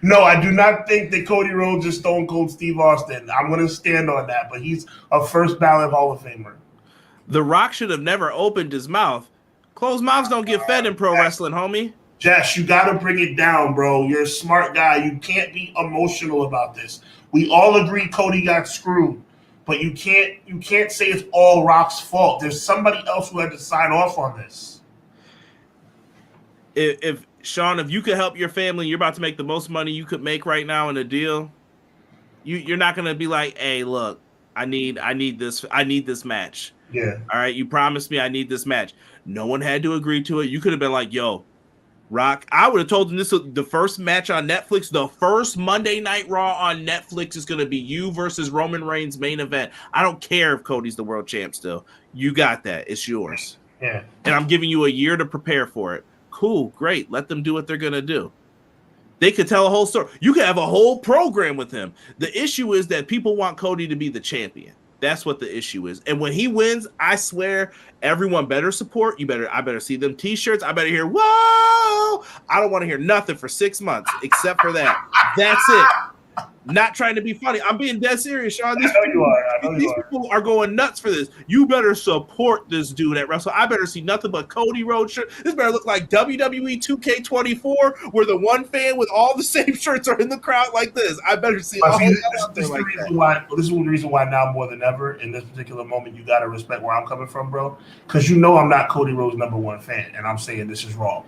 B: No, I do not think that Cody Rhodes is Stone Cold Steve Austin. I'm gonna stand on that, but he's a first ballot Hall of Famer.
A: The Rock should have never opened his mouth. Closed mouths don't get fed in pro wrestling, homie.
B: Jess, you got to bring it down, bro. You're a smart guy. You can't be emotional about this. We all agree Cody got screwed, but you can't say it's all Rock's fault. There's somebody else who had to sign off on this.
A: If Sean, if you could help your family, you're about to make the most money you could make right now in a deal. You're not gonna be like, "Hey, look, I need this match."
B: Yeah.
A: All right, you promised me I need this match. No one had to agree to it. You could have been like, "Yo, Rock," I would have told him this was the first match on Netflix. The first Monday Night Raw on Netflix is going to be you versus Roman Reigns main event. I don't care if Cody's the world champ still. You got that. It's yours.
B: Yeah.
A: And I'm giving you a year to prepare for it. Cool. Great. Let them do what they're going to do. They could tell a whole story. You could have a whole program with him. The issue is that people want Cody to be the champion. That's what the issue is. And when he wins, I swear everyone better support. I better see them t-shirts. I better hear, "Whoa!" I don't want to hear nothing for 6 months except for that. That's it. Not trying to be funny. I'm being dead serious, Sean. These people are going nuts for this. You better support this dude at Wrestle. I better see nothing but Cody Rhodes shirt. This better look like WWE 2K24, where the one fan with all the same shirts are in the crowd like this. I better see all
B: this is the reason why now more than ever in this particular moment you got to respect where I'm coming from, bro. Because I'm not Cody Rhodes' #1 fan, and I'm saying this is wrong.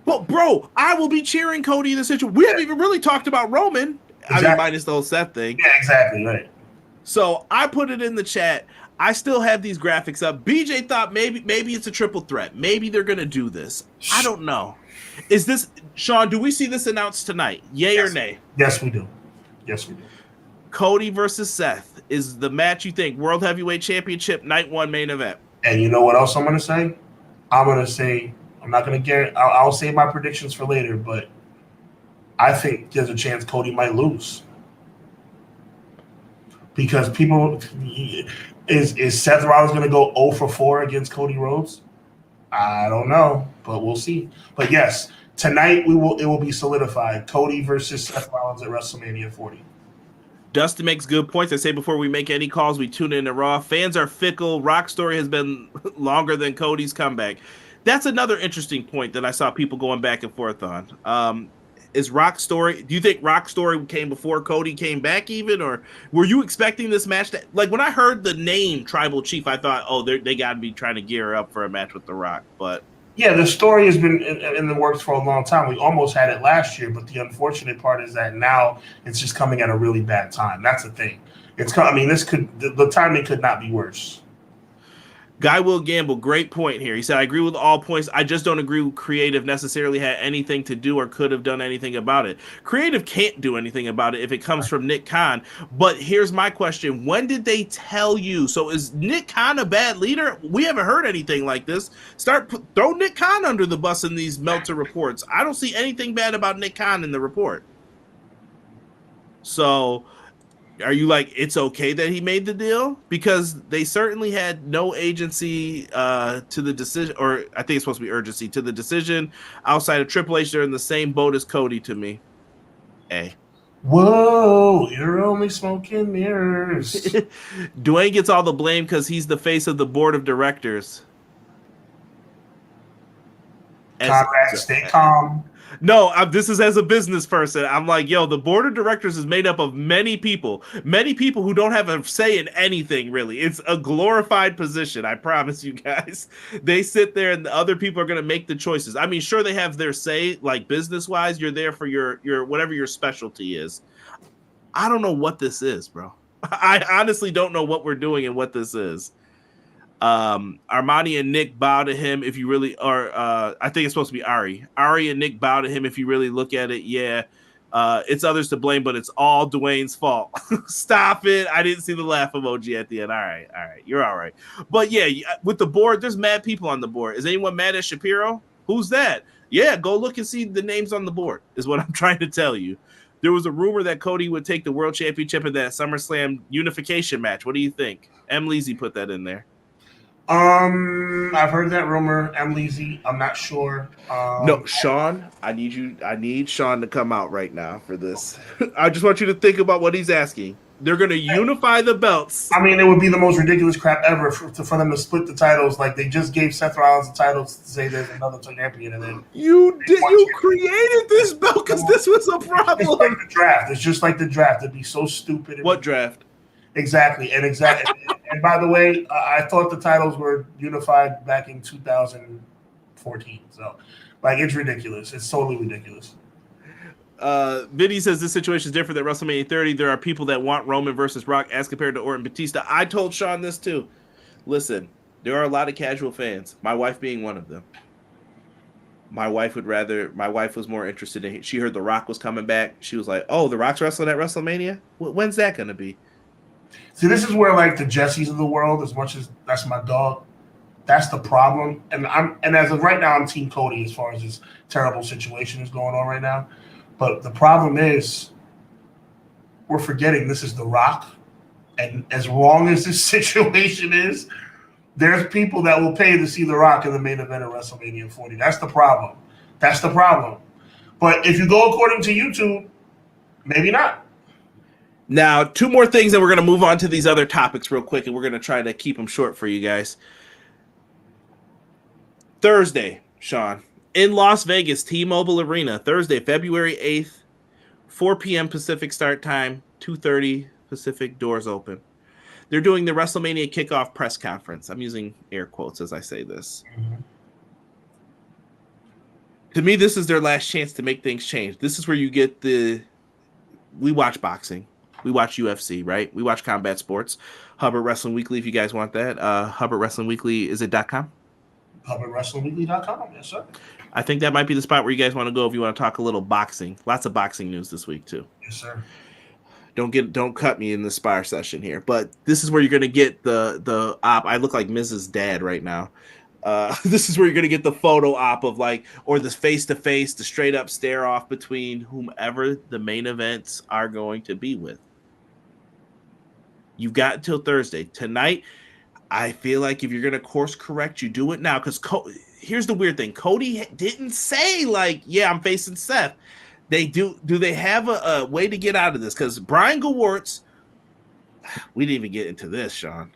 A: Well, bro, I will be cheering Cody in this situation. We haven't even really talked about Roman. Exactly. I mean, minus the whole Seth thing.
B: Yeah, exactly, right.
A: So I put it in the chat. I still have these graphics up. BJ thought maybe it's a triple threat. Maybe they're going to do this. I don't know. Is this, Sean, do we see this announced tonight? Yay or nay?
B: Yes, we do.
A: Cody versus Seth is the match you think World Heavyweight Championship Night 1 main event.
B: And you know what else I'm going to say? I'm not going to guarantee. I'll save my predictions for later, but I think there's a chance Cody might lose. Because is Seth Rollins going to go 0 for 4 against Cody Rhodes? I don't know, but we'll see. But yes, tonight it will be solidified. Cody versus Seth Rollins at WrestleMania 40.
A: Dustin makes good points. I say before we make any calls, we tune in to Raw. Fans are fickle. Rock's story has been longer than Cody's comeback. That's another interesting point that I saw people going back and forth on. Is Rock's story? Do you think Rock's story came before Cody came back, even, or were you expecting this match? Like when I heard the name Tribal Chief, I thought, oh, they got to be trying to gear up for a match with The Rock. But
B: yeah, the story has been in the works for a long time. We almost had it last year, but the unfortunate part is that now it's just coming at a really bad time. That's the thing. The timing could not be worse.
A: Guy Will Gamble, great point here. He said, I agree with all points. I just don't agree with Creative necessarily had anything to do or could have done anything about it. Creative can't do anything about it if it comes from Nick Khan. But here's my question. When did they tell you? So is Nick Khan a bad leader? We haven't heard anything like this. Throw Nick Khan under the bus in these Meltzer reports. I don't see anything bad about Nick Khan in the report. So are you like, it's okay that he made the deal? Because they certainly had no agency to the decision, or I think it's supposed to be urgency to the decision outside of Triple H. They're in the same boat as Cody to me. Hey.
B: Whoa, you're only smoking mirrors.
A: Dwayne gets all the blame because he's the face of the board of directors.
B: Stay calm.
A: No, this is as a business person. I'm like, yo, the board of directors is made up of many people who don't have a say in anything, really. It's a glorified position, I promise you guys. They sit there and the other people are going to make the choices. I mean, sure, they have their say, like business-wise. You're there for your whatever your specialty is. I don't know what this is, bro. I honestly don't know what we're doing and what this is. Armani and Nick bow to him if you really are. I think it's supposed to be Ari. Ari and Nick bow to him if you really look at it. Yeah. It's others to blame, but it's all Dwayne's fault. Stop it. I didn't see the laugh emoji at the end. All right. You're all right. But yeah, with the board, there's mad people on the board. Is anyone mad at Shapiro? Who's that? Yeah, go look and see the names on the board, is what I'm trying to tell you. There was a rumor that Cody would take the world championship in that SummerSlam unification match. What do you think? M. Leezy put that in there.
B: I've heard that rumor. I'm lazy. I'm not sure.
A: No, Sean, I need Sean to come out right now for this. I just want you to think about what he's asking. They're going to unify the belts.
B: I mean, it would be the most ridiculous crap ever for them to split the titles. Like, they just gave Seth Rollins the titles to say there's another champion, and then
A: you created this belt because this was a problem.
B: It's like the draft. It's just like the draft. It'd be so stupid.
A: What draft?
B: Exactly. And by the way, I thought the titles were unified back in 2014. So, like, it's ridiculous. It's totally ridiculous.
A: Vinny says this situation is different than WrestleMania 30. There are people that want Roman versus Rock as compared to Orton Batista. I told Sean this too. Listen, there are a lot of casual fans, my wife being one of them. My wife was more interested in, she heard The Rock was coming back. She was like, oh, The Rock's wrestling at WrestleMania? When's that going to be?
B: See, this is where, like, the Jessies of the world, as much as that's my dog, that's the problem. And as of right now, I'm Team Cody as far as this terrible situation is going on right now. But the problem is, we're forgetting this is The Rock. And as wrong as this situation is, there's people that will pay to see The Rock in the main event of WrestleMania 40. That's the problem. But if you go according to YouTube, maybe not.
A: Now, two more things, and we're going to move on to these other topics real quick, and we're going to try to keep them short for you guys. Thursday, Sean, in Las Vegas, T-Mobile Arena, Thursday, February 8th, 4 p.m. Pacific start time, 2:30 Pacific, doors open. They're doing the WrestleMania kickoff press conference. I'm using air quotes as I say this. Mm-hmm. To me, this is their last chance to make things change. This is where you get we watch boxing. We watch UFC, right? We watch combat sports. Hubbard Wrestling Weekly, if you guys want that. Hubbard Wrestling Weekly, is it .com?
B: HubbardWrestlingWeekly.com, yes, sir.
A: I think that might be the spot where you guys want to go if you want to talk a little boxing. Lots of boxing news this week, too.
B: Yes, sir.
A: Don't cut me in the Spire session here. But this is where you're going to get the op. I look like Mrs. Dad right now. This is where you're going to get the photo op of, like, or the face-to-face, the straight-up stare-off between whomever the main events are going to be with. You've got until Thursday. Tonight, I feel like if you're going to course correct, you do it now. Because here's the weird thing. Cody didn't say, like, yeah, I'm facing Seth. They do they have a way to get out of this? Because Brian Gewirtz, we didn't even get into this, Sean.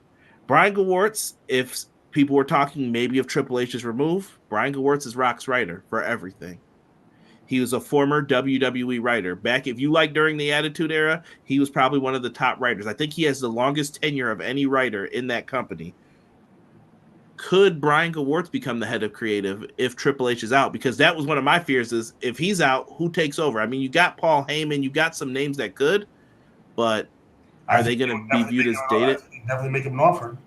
A: Brian Gewirtz, if people were talking maybe of Triple H's remove, Brian Gewirtz is Rock's writer for everything. He was a former WWE writer. Back, if you like, during the Attitude Era, he was probably one of the top writers. I think he has the longest tenure of any writer in that company. Could Brian Gewirtz become the head of creative if Triple H is out? Because that was one of my fears, is if he's out, who takes over? I mean, you got Paul Heyman, you got some names that could, but are they going to be viewed as dated?
B: Definitely make him an offer.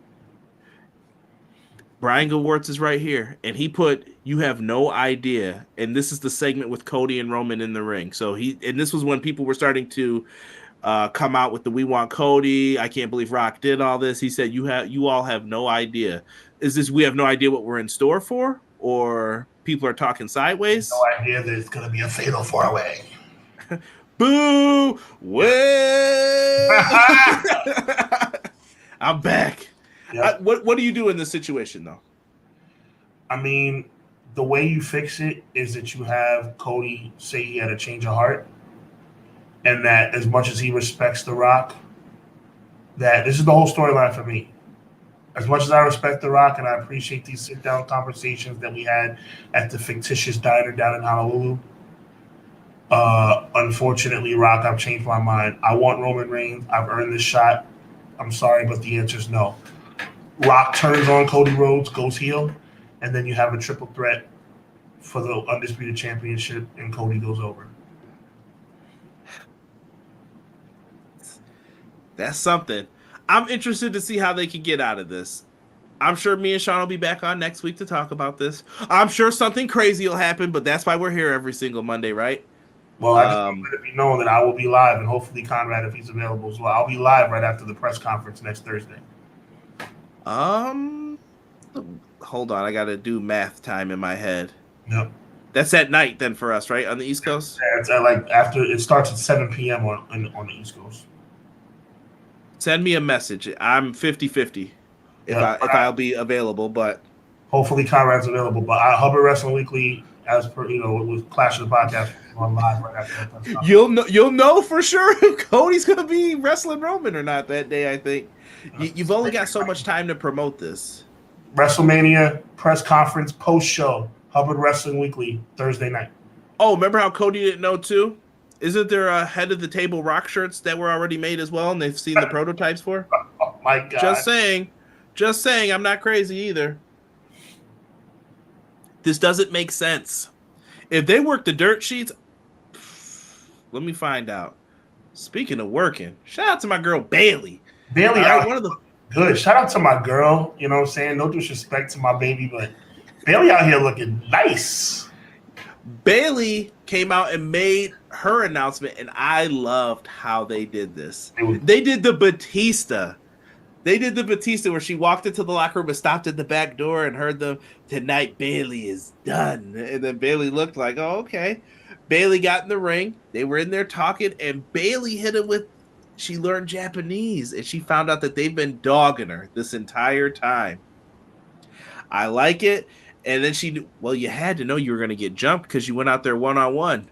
A: Brian Gewirtz is right here, and he put, you have no idea, and this is the segment with Cody and Roman in the ring. So and this was when people were starting to come out with the "We Want Cody," I can't believe Rock did all this. He said, you all have no idea. Is this, we have no idea what we're in store for, or people are talking sideways?
B: No idea that it's going to be a fatal 4-way.
A: Boo! Way! I'm back. Yep. What do you do in this situation, though?
B: I mean, the way you fix it is that you have Cody say he had a change of heart, and that as much as he respects The Rock, that this is the whole storyline for me. As much as I respect The Rock and I appreciate these sit-down conversations that we had at the fictitious diner down in Honolulu, unfortunately, Rock, I've changed my mind. I want Roman Reigns. I've earned this shot. I'm sorry, but the answer is no. Rock turns on Cody Rhodes, goes heel, and then you have a triple threat for the Undisputed Championship, and Cody goes over.
A: That's something. I'm interested to see how they can get out of this. I'm sure me and Sean will be back on next week to talk about this. I'm sure something crazy will happen, but that's why we're here every single Monday, right?
B: Well, I just want to let it be known that I will be live, and hopefully Conrad, if he's available as well, I'll be live right after the press conference next Thursday.
A: Um, hold on, I gotta do math time in my head.
B: Yep.
A: That's at night then for us, right? On the East Coast?
B: Yeah, it's like after it starts at 7 p.m. on the East Coast.
A: Send me a message. I'm 50-50 if I'll be available, but
B: hopefully Conrad's available. But Hubbard Wrestling Weekly, as per with Clash of the Podcast on live right after that.
A: You'll know for sure if Cody's gonna be wrestling Roman or not that day. I think you've only got so much time to promote this.
B: WrestleMania press conference post show, Hubbard Wrestling Weekly, Thursday night.
A: Oh, remember how Cody didn't know too? Isn't there a head of the table rock shirts that were already made as well, and they've seen the prototypes for?
B: Oh my god!
A: Just saying. I'm not crazy either. This doesn't make sense. If they work the dirt sheets, let me find out. Speaking of working, shout out to my girl Bayley.
B: Bayley, good. Shout out to my girl. You know what I'm saying? No disrespect to my baby, but Bayley out here looking nice.
A: Bayley came out and made her announcement, and I loved how they did this. They did the Batista. They did the Batista where she walked into the locker room and stopped at the back door and heard them, "Tonight Bayley is done." And then Bayley looked like, oh, okay. Bayley got in the ring. They were in there talking, and Bayley hit it with, she learned Japanese, and she found out that they've been dogging her this entire time. I like it. And then you had to know you were going to get jumped because you went out there one-on-one.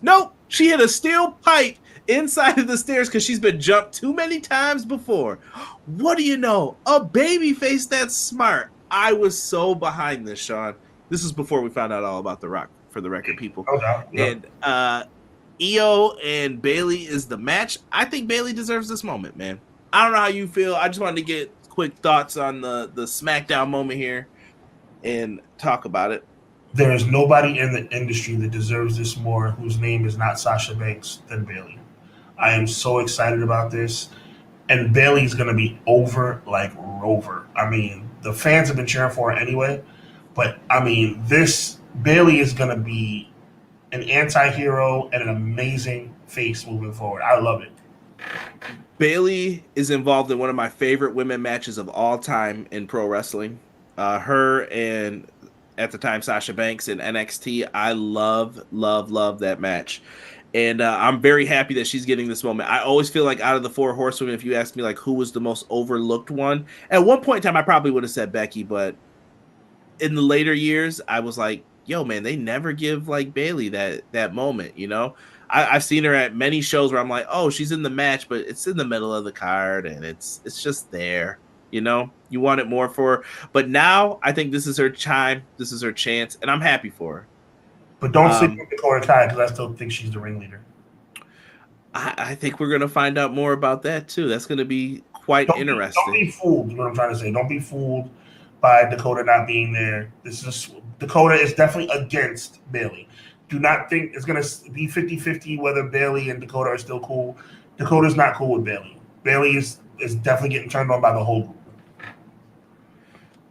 A: Nope. She hit a steel pipe inside of the stairs because she's been jumped too many times before. What do you know? A baby face that's smart. I was so behind this, Sean. This is before we found out all about The Rock, for the record, people.
B: No doubt.
A: And Io and Bayley is the match. I think Bayley deserves this moment, man. I don't know how you feel. I just wanted to get quick thoughts on the SmackDown moment here and talk about it.
B: There is nobody in the industry that deserves this more whose name is not Sasha Banks than Bayley. I am so excited about this. And Bayley's going to be over like Rover. I mean, the fans have been cheering for her anyway. But, I mean, Bayley is going to be an anti-hero and an amazing face moving forward. I love it.
A: Bayley is involved in one of my favorite women matches of all time in pro wrestling. Her and, at the time, Sasha Banks in NXT. I love that match. And I'm very happy that she's getting this moment. I always feel like out of the four horsewomen, if you ask me like who was the most overlooked one, at one point in time, I probably would have said Becky, but in the later years, I was like, yo, man, they never give like Bayley that moment, you know? I've seen her at many shows where I'm like, oh, she's in the match, but it's in the middle of the card and it's just there. You know, you want it more for her. But now I think this is her time. This is her chance. And I'm happy for her.
B: But don't sleep with Dakota Kai because I still think she's the ringleader.
A: I think we're going to find out more about that, too. That's going to be quite interesting.
B: Don't be fooled. You know what I'm trying to say. Don't be fooled by Dakota not being there. Dakota is definitely against Bayley. Do not think it's going to be 50-50 whether Bayley and Dakota are still cool. Dakota's not cool with Bayley. Bayley is definitely getting turned on by the whole group.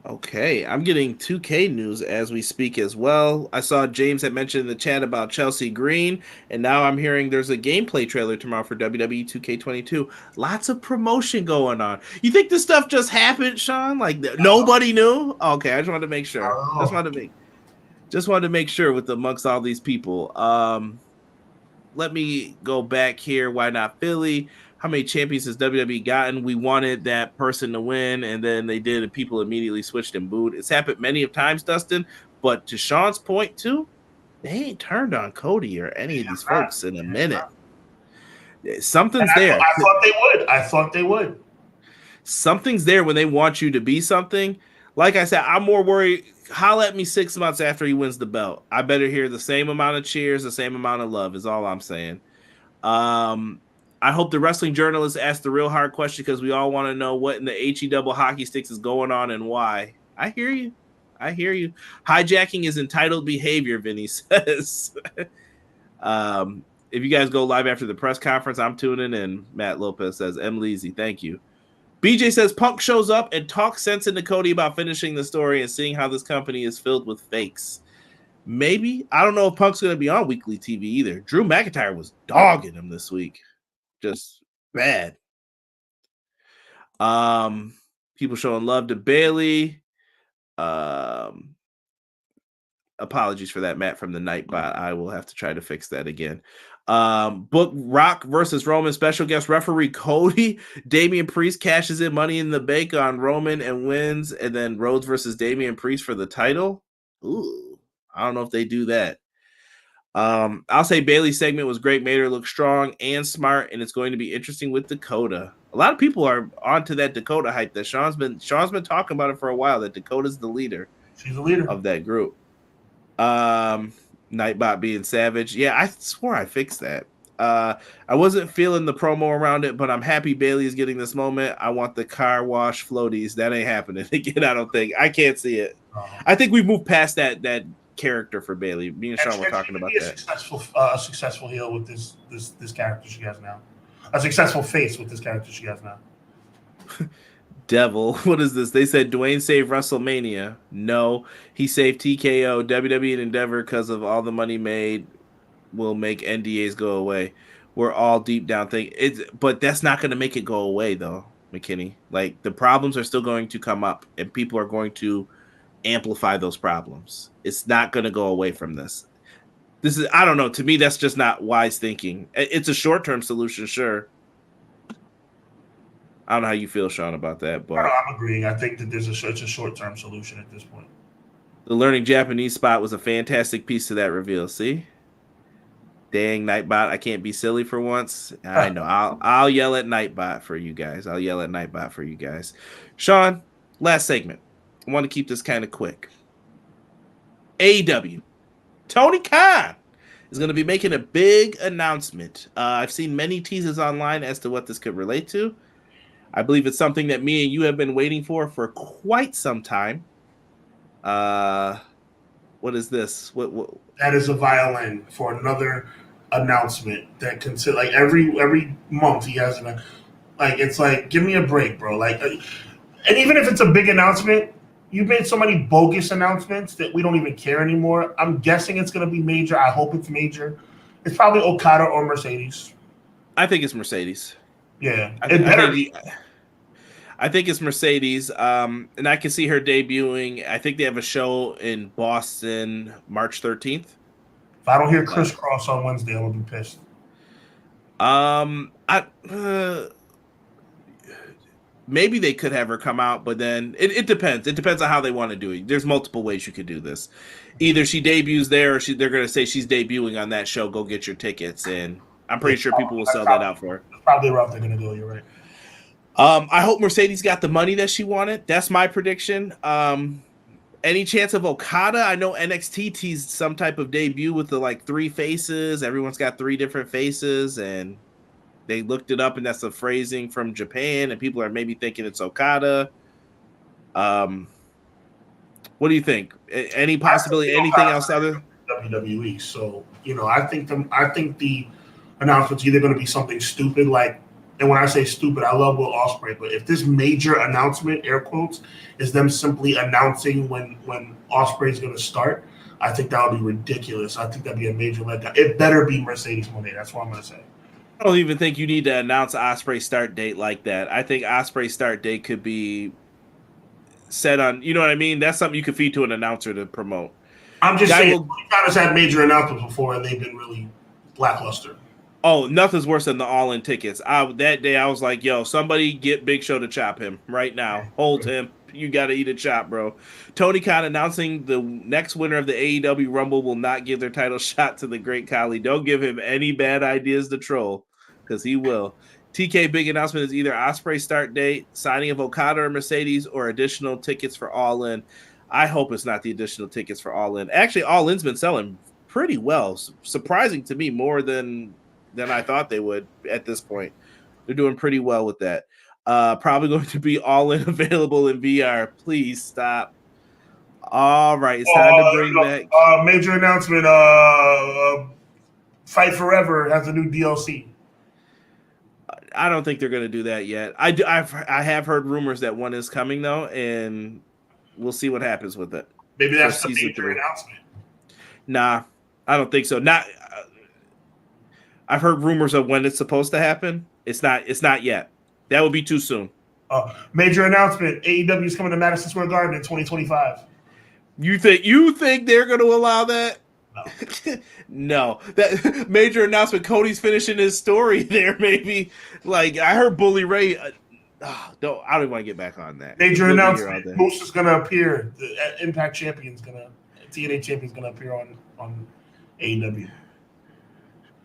A: Okay, I'm getting 2K news as we speak as well. I saw James had mentioned in the chat about Chelsea Green, and now I'm hearing there's a gameplay trailer tomorrow for WWE 2K22. Lots of promotion going on. You think this stuff just happened, Sean? Like nobody knew? Okay, I just wanted to make sure. Just wanted to make sure with amongst all these people. Let me go back here. Why not Philly? How many champions has WWE gotten? We wanted that person to win, and then they did, and people immediately switched and booed. It's happened many of times, Dustin, but to Sean's point, too, they ain't turned on Cody or any of these folks in a minute. Something's there.
B: I thought they would.
A: Something's there when they want you to be something. Like I said, I'm more worried. Holla at me 6 months after he wins the belt. I better hear the same amount of cheers, the same amount of love is all I'm saying. I hope the wrestling journalists ask the real hard question because we all want to know what in the HE double hockey sticks is going on and why. I hear you. Hijacking is entitled behavior, Vinny says. If you guys go live after the press conference, I'm tuning in. Matt Lopez says, M. Leezy, thank you. BJ says, Punk shows up and talks sense into Cody about finishing the story and seeing how this company is filled with fakes. Maybe. I don't know if Punk's going to be on weekly TV either. Drew McIntyre was dogging him this week. Just bad. People showing love to Bayley. Apologies for that, Matt, from the Nightbot. I will have to try to fix that again. Book Rock versus Roman special guest referee Cody. Damian Priest cashes in Money in the Bank on Roman and wins, and then Rhodes versus Damian Priest for the title. Ooh, I don't know if they do that. I'll say Bayley's segment was great, made her look strong and smart, and it's going to be interesting with Dakota. A lot of people are onto that Dakota hype that Sean's been talking about it for a while, that Dakota's the leader.
B: She's the leader
A: of that group. Nightbot being savage. Yeah, I swore I fixed that. I wasn't feeling the promo around it, but I'm happy Bayley is getting this moment. I want the car wash floaties. That ain't happening again. I don't think. I can't see it. I think we've moved past that character for Bayley. Me and Sean were talking about that.
B: A successful heel with this character she has now. A successful face with this character she has now.
A: Devil, what is this? They said Dwayne saved WrestleMania. No, he saved TKO. WWE and Endeavor, because of all the money made, will make NDAs go away. We're all deep down thinking but that's not going to make it go away, though, McKinney. Like, the problems are still going to come up, and people are going to amplify those problems. It's not going to go away from this. This is, I don't know. To me, that's just not wise thinking. It's a short-term solution, sure. I don't know how you feel, Sean, about that, but
B: I'm agreeing. I think that it's a short-term solution at this point.
A: The learning Japanese spot was a fantastic piece to that reveal. See, dang, Nightbot, I can't be silly for once. I know. I'll yell at Nightbot for you guys. Sean, last segment. I want to keep this kind of quick. AEW. Tony Khan is going to be making a big announcement. I've seen many teases online as to what this could relate to. I believe it's something that me and you have been waiting for quite some time. What is this? What?
B: That is a violin for another announcement that consider like every month he has it's like, give me a break, bro. Like, and even if it's a big announcement, you've made so many bogus announcements that we don't even care anymore. I'm guessing it's going to be major. I hope it's major. It's probably Okada or Mercedes.
A: I think it's Mercedes.
B: Yeah, it better be.
A: I think it's Mercedes, and I can see her debuting. I think they have a show in Boston March 13th.
B: If I don't hear Crisscross on Wednesday, I'm going to be pissed.
A: Maybe they could have her come out, but then it depends. It depends on how they want to do it. There's multiple ways you could do this. Either she debuts there, or they're going to say she's debuting on that show. Go get your tickets, and I'm pretty sure people will sell that out for her.
B: That's probably the route they're going to go. You're right.
A: I hope Mercedes got the money that she wanted. That's my prediction. Any chance of Okada? I know NXT teased some type of debut with the 3 faces. Everyone's got 3 different faces, and they looked it up, and that's a phrasing from Japan, and people are maybe thinking it's Okada. What do you think? Any possibility? Anything else other
B: WWE? So I think the announcement's either going to be something stupid like. And when I say stupid, I love Will Ospreay. But if this major announcement, air quotes, is them simply announcing when Ospreay's going to start, I think that would be ridiculous. I think that'd be a major letdown. It better be Mercedes Moné. That's what I'm going to say.
A: I don't even think you need to announce Ospreay's start date like that. I think Ospreay's start date could be set on, you know what I mean? That's something you could feed to an announcer to promote.
B: I'm just saying, Okada's had major announcements before, and they've been really lackluster.
A: Oh, nothing's worse than the all-in tickets. That day, I was like, yo, somebody get Big Show to chop him right now. Hold him. You got to eat a chop, bro. Tony Khan announcing the next winner of the AEW Rumble will not give their title shot to the Great Khali. Don't give him any bad ideas to troll, because he will. TK big announcement is either Ospreay start date, signing of Okada or Mercedes, or additional tickets for All In. I hope it's not the additional tickets for All In. Actually, All In's been selling pretty well. Surprising to me, more than I thought they would at this point. They're doing pretty well with that. Probably going to be All In available in VR. Please stop. All right, it's time to bring back
B: major announcement. Fight Forever has a new DLC.
A: I don't think they're going to do that yet. I have heard rumors that one is coming though, and we'll see what happens with it.
B: Maybe that's the major announcement.
A: Nah, I don't think so. I've heard rumors of when it's supposed to happen. It's not yet. That would be too soon.
B: Major announcement: AEW is coming to Madison Square Garden in 2025.
A: You think they're going to allow that?
B: No.
A: No. That major announcement. Cody's finishing his story there. Maybe like I heard Bully Ray. I don't even want to get back on that.
B: Major announcement: Moose is going to appear. The Impact Champion's TNA Champion's going to appear on AEW.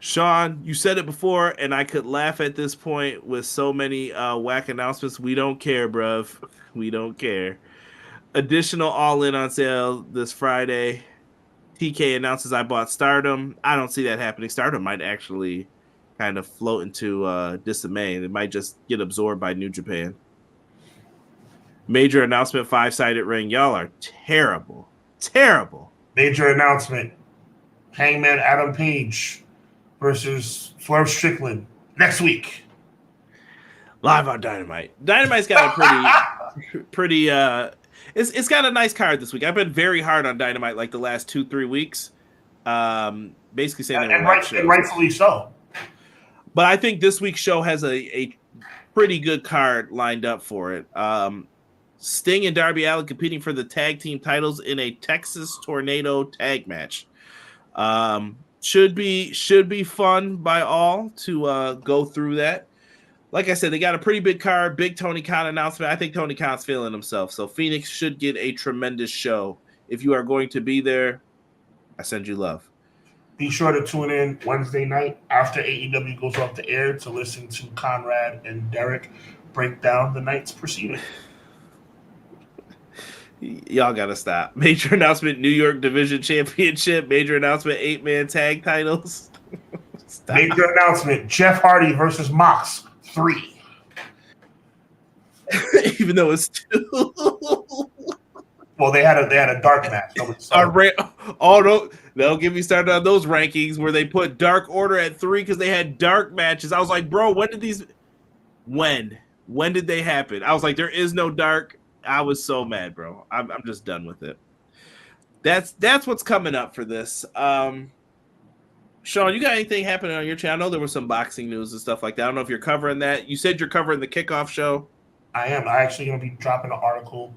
A: Sean, you said it before, and I could laugh at this point with so many whack announcements. We don't care, bruv. We don't care. Additional All In on sale this Friday. TK announces I bought Stardom. I don't see that happening. Stardom might actually kind of float into dismay. It might just get absorbed by New Japan. Major announcement, 5-sided ring. Y'all are terrible. Terrible.
B: Major announcement. Hangman Adam Page versus Swerve Strickland next week.
A: Live on Dynamite. Dynamite's got a pretty it's got a nice card this week. I've been very hard on Dynamite like the last 2-3 weeks. Basically saying
B: and rightfully so.
A: But I think this week's show has a pretty good card lined up for it. Sting and Darby Allin competing for the tag team titles in a Texas Tornado tag match. Should be fun by all to go through that. Like I said, they got a pretty big card, big Tony Khan announcement. I think Tony Khan's feeling himself. So Phoenix should get a tremendous show. If you are going to be there, I send you love.
B: Be sure to tune in Wednesday night after AEW goes off the air to listen to Conrad and Derek break down the night's proceeding.
A: Y'all gotta stop. Major announcement: New York Division Championship. Major announcement: 8-man tag titles.
B: Major announcement: Jeff Hardy versus Mox 3.
A: Even though it's 2.
B: Well, they had a dark match.
A: They'll get me started on those rankings where they put Dark Order at 3 because they had dark matches. I was like, bro, when did they happen? I was like, there is no dark. I was so mad, bro. I'm just done with it. That's what's coming up for this. Sean, you got anything happening on your channel? I know there was some boxing news and stuff like that. I don't know if you're covering that. You said you're covering the kickoff show.
B: I am. I'm actually going to be dropping an article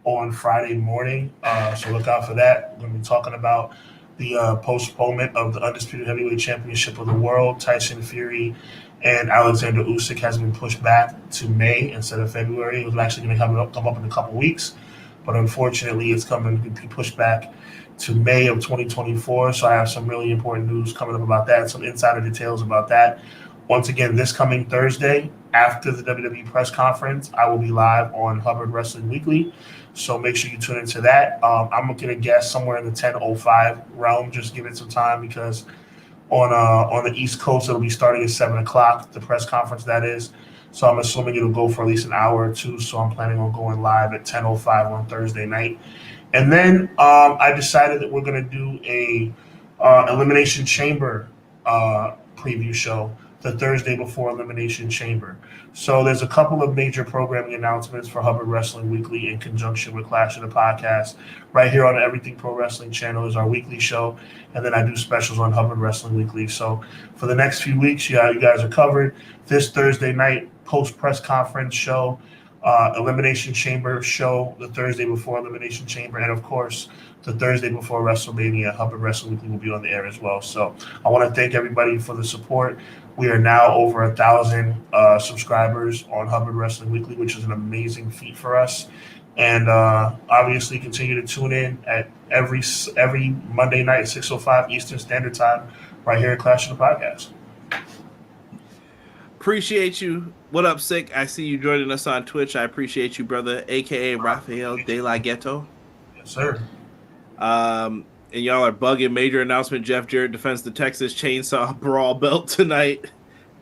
B: on Friday morning, so look out for that. We're going to be talking about the postponement of the Undisputed Heavyweight Championship of the World. Tyson Fury and Alexander Usyk has been pushed back to May instead of February. It was actually going to come up in a couple weeks, but unfortunately it's coming to be pushed back to May of 2024. So I have some really important news coming up about that, some insider details about that. Once again, this coming Thursday, after the WWE press conference, I will be live on Hubbard Wrestling Weekly. So make sure you tune into that. I'm looking to guess somewhere in the 10:05 realm. Just give it some time because on the East Coast, it'll be starting at 7 o'clock, the press conference, that is. So I'm assuming it'll go for at least an hour or two. So I'm planning on going live at 10:05 on Thursday night. And then I decided that we're going to do a Elimination Chamber preview show the Thursday before Elimination Chamber. So there's a couple of major programming announcements for Hubbard Wrestling Weekly in conjunction with Clash of the Podcast. Right here on the Everything Pro Wrestling channel is our weekly show, and then I do specials on Hubbard Wrestling Weekly. So for the next few weeks, you guys are covered. This Thursday night, post-press conference show, Elimination Chamber show the Thursday before Elimination Chamber, and of course, the Thursday before WrestleMania, Hubbard Wrestling Weekly will be on the air as well. So I want to thank everybody for the support. We are now over 1,000 subscribers on Hubbard Wrestling Weekly, which is an amazing feat for us. And obviously, continue to tune in at every Monday night, 6:05 Eastern Standard Time, right here at Clash of the Podcast.
A: Appreciate you. What up, Sick? I see you joining us on Twitch. I appreciate you, brother, a.k.a. Rafael De La Ghetto.
B: Yes, sir.
A: And y'all are bugging. Major announcement: Jeff Jarrett defends the Texas Chainsaw Brawl belt tonight.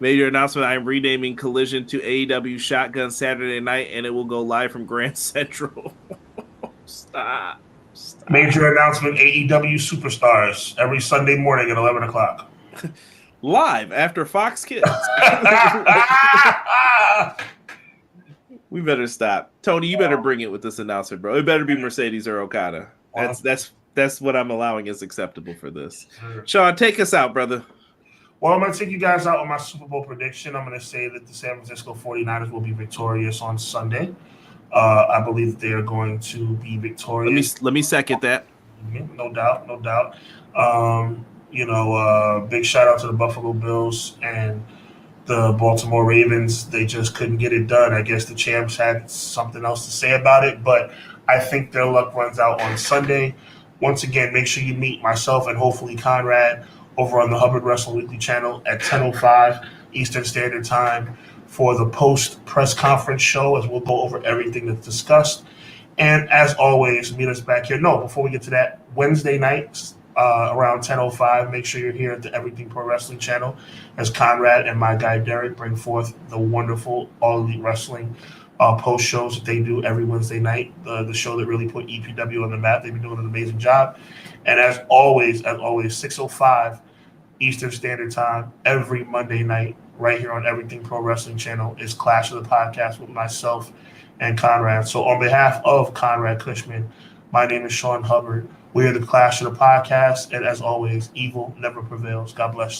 A: Major announcement: I am renaming Collision to AEW Shotgun Saturday night, and it will go live from Grand Central. Stop.
B: Major announcement: AEW Superstars every Sunday morning at 11 o'clock.
A: Live after Fox Kids. We better stop. Tony, you better bring it with this announcer, bro. It better be Mercedes or Okada. That's what I'm allowing is acceptable for this. Sean, take us out, brother.
B: Well, I'm going to take you guys out on my Super Bowl prediction. I'm going to say that the San Francisco 49ers will be victorious on Sunday. I believe that they are going to be victorious.
A: Let me second that.
B: No doubt. Big shout out to the Buffalo Bills and the Baltimore Ravens. They just couldn't get it done. I guess the champs had something else to say about it, but I think their luck runs out on Sunday. Once again, make sure you meet myself and hopefully Conrad over on the Hubbard Wrestle Weekly channel at 10:05 Eastern Standard Time for the post-press conference show, as we'll go over everything that's discussed. And as always, meet us back here. No, before we get to that, Wednesday nights around 10:05, make sure you're here at the Everything Pro Wrestling channel as Conrad and my guy Derek bring forth the wonderful All Elite Wrestling post shows that they do every Wednesday night, the show that really put EPW on the map. They've been doing an amazing job. And as always, 6:05 Eastern Standard Time every Monday night, right here on Everything Pro Wrestling channel, is Clash of the Podcast with myself and Conrad. So on behalf of Conrad Cushman, my name is Sean Hubbard. We are the Clash of the Podcast, and as always, evil never prevails. God bless.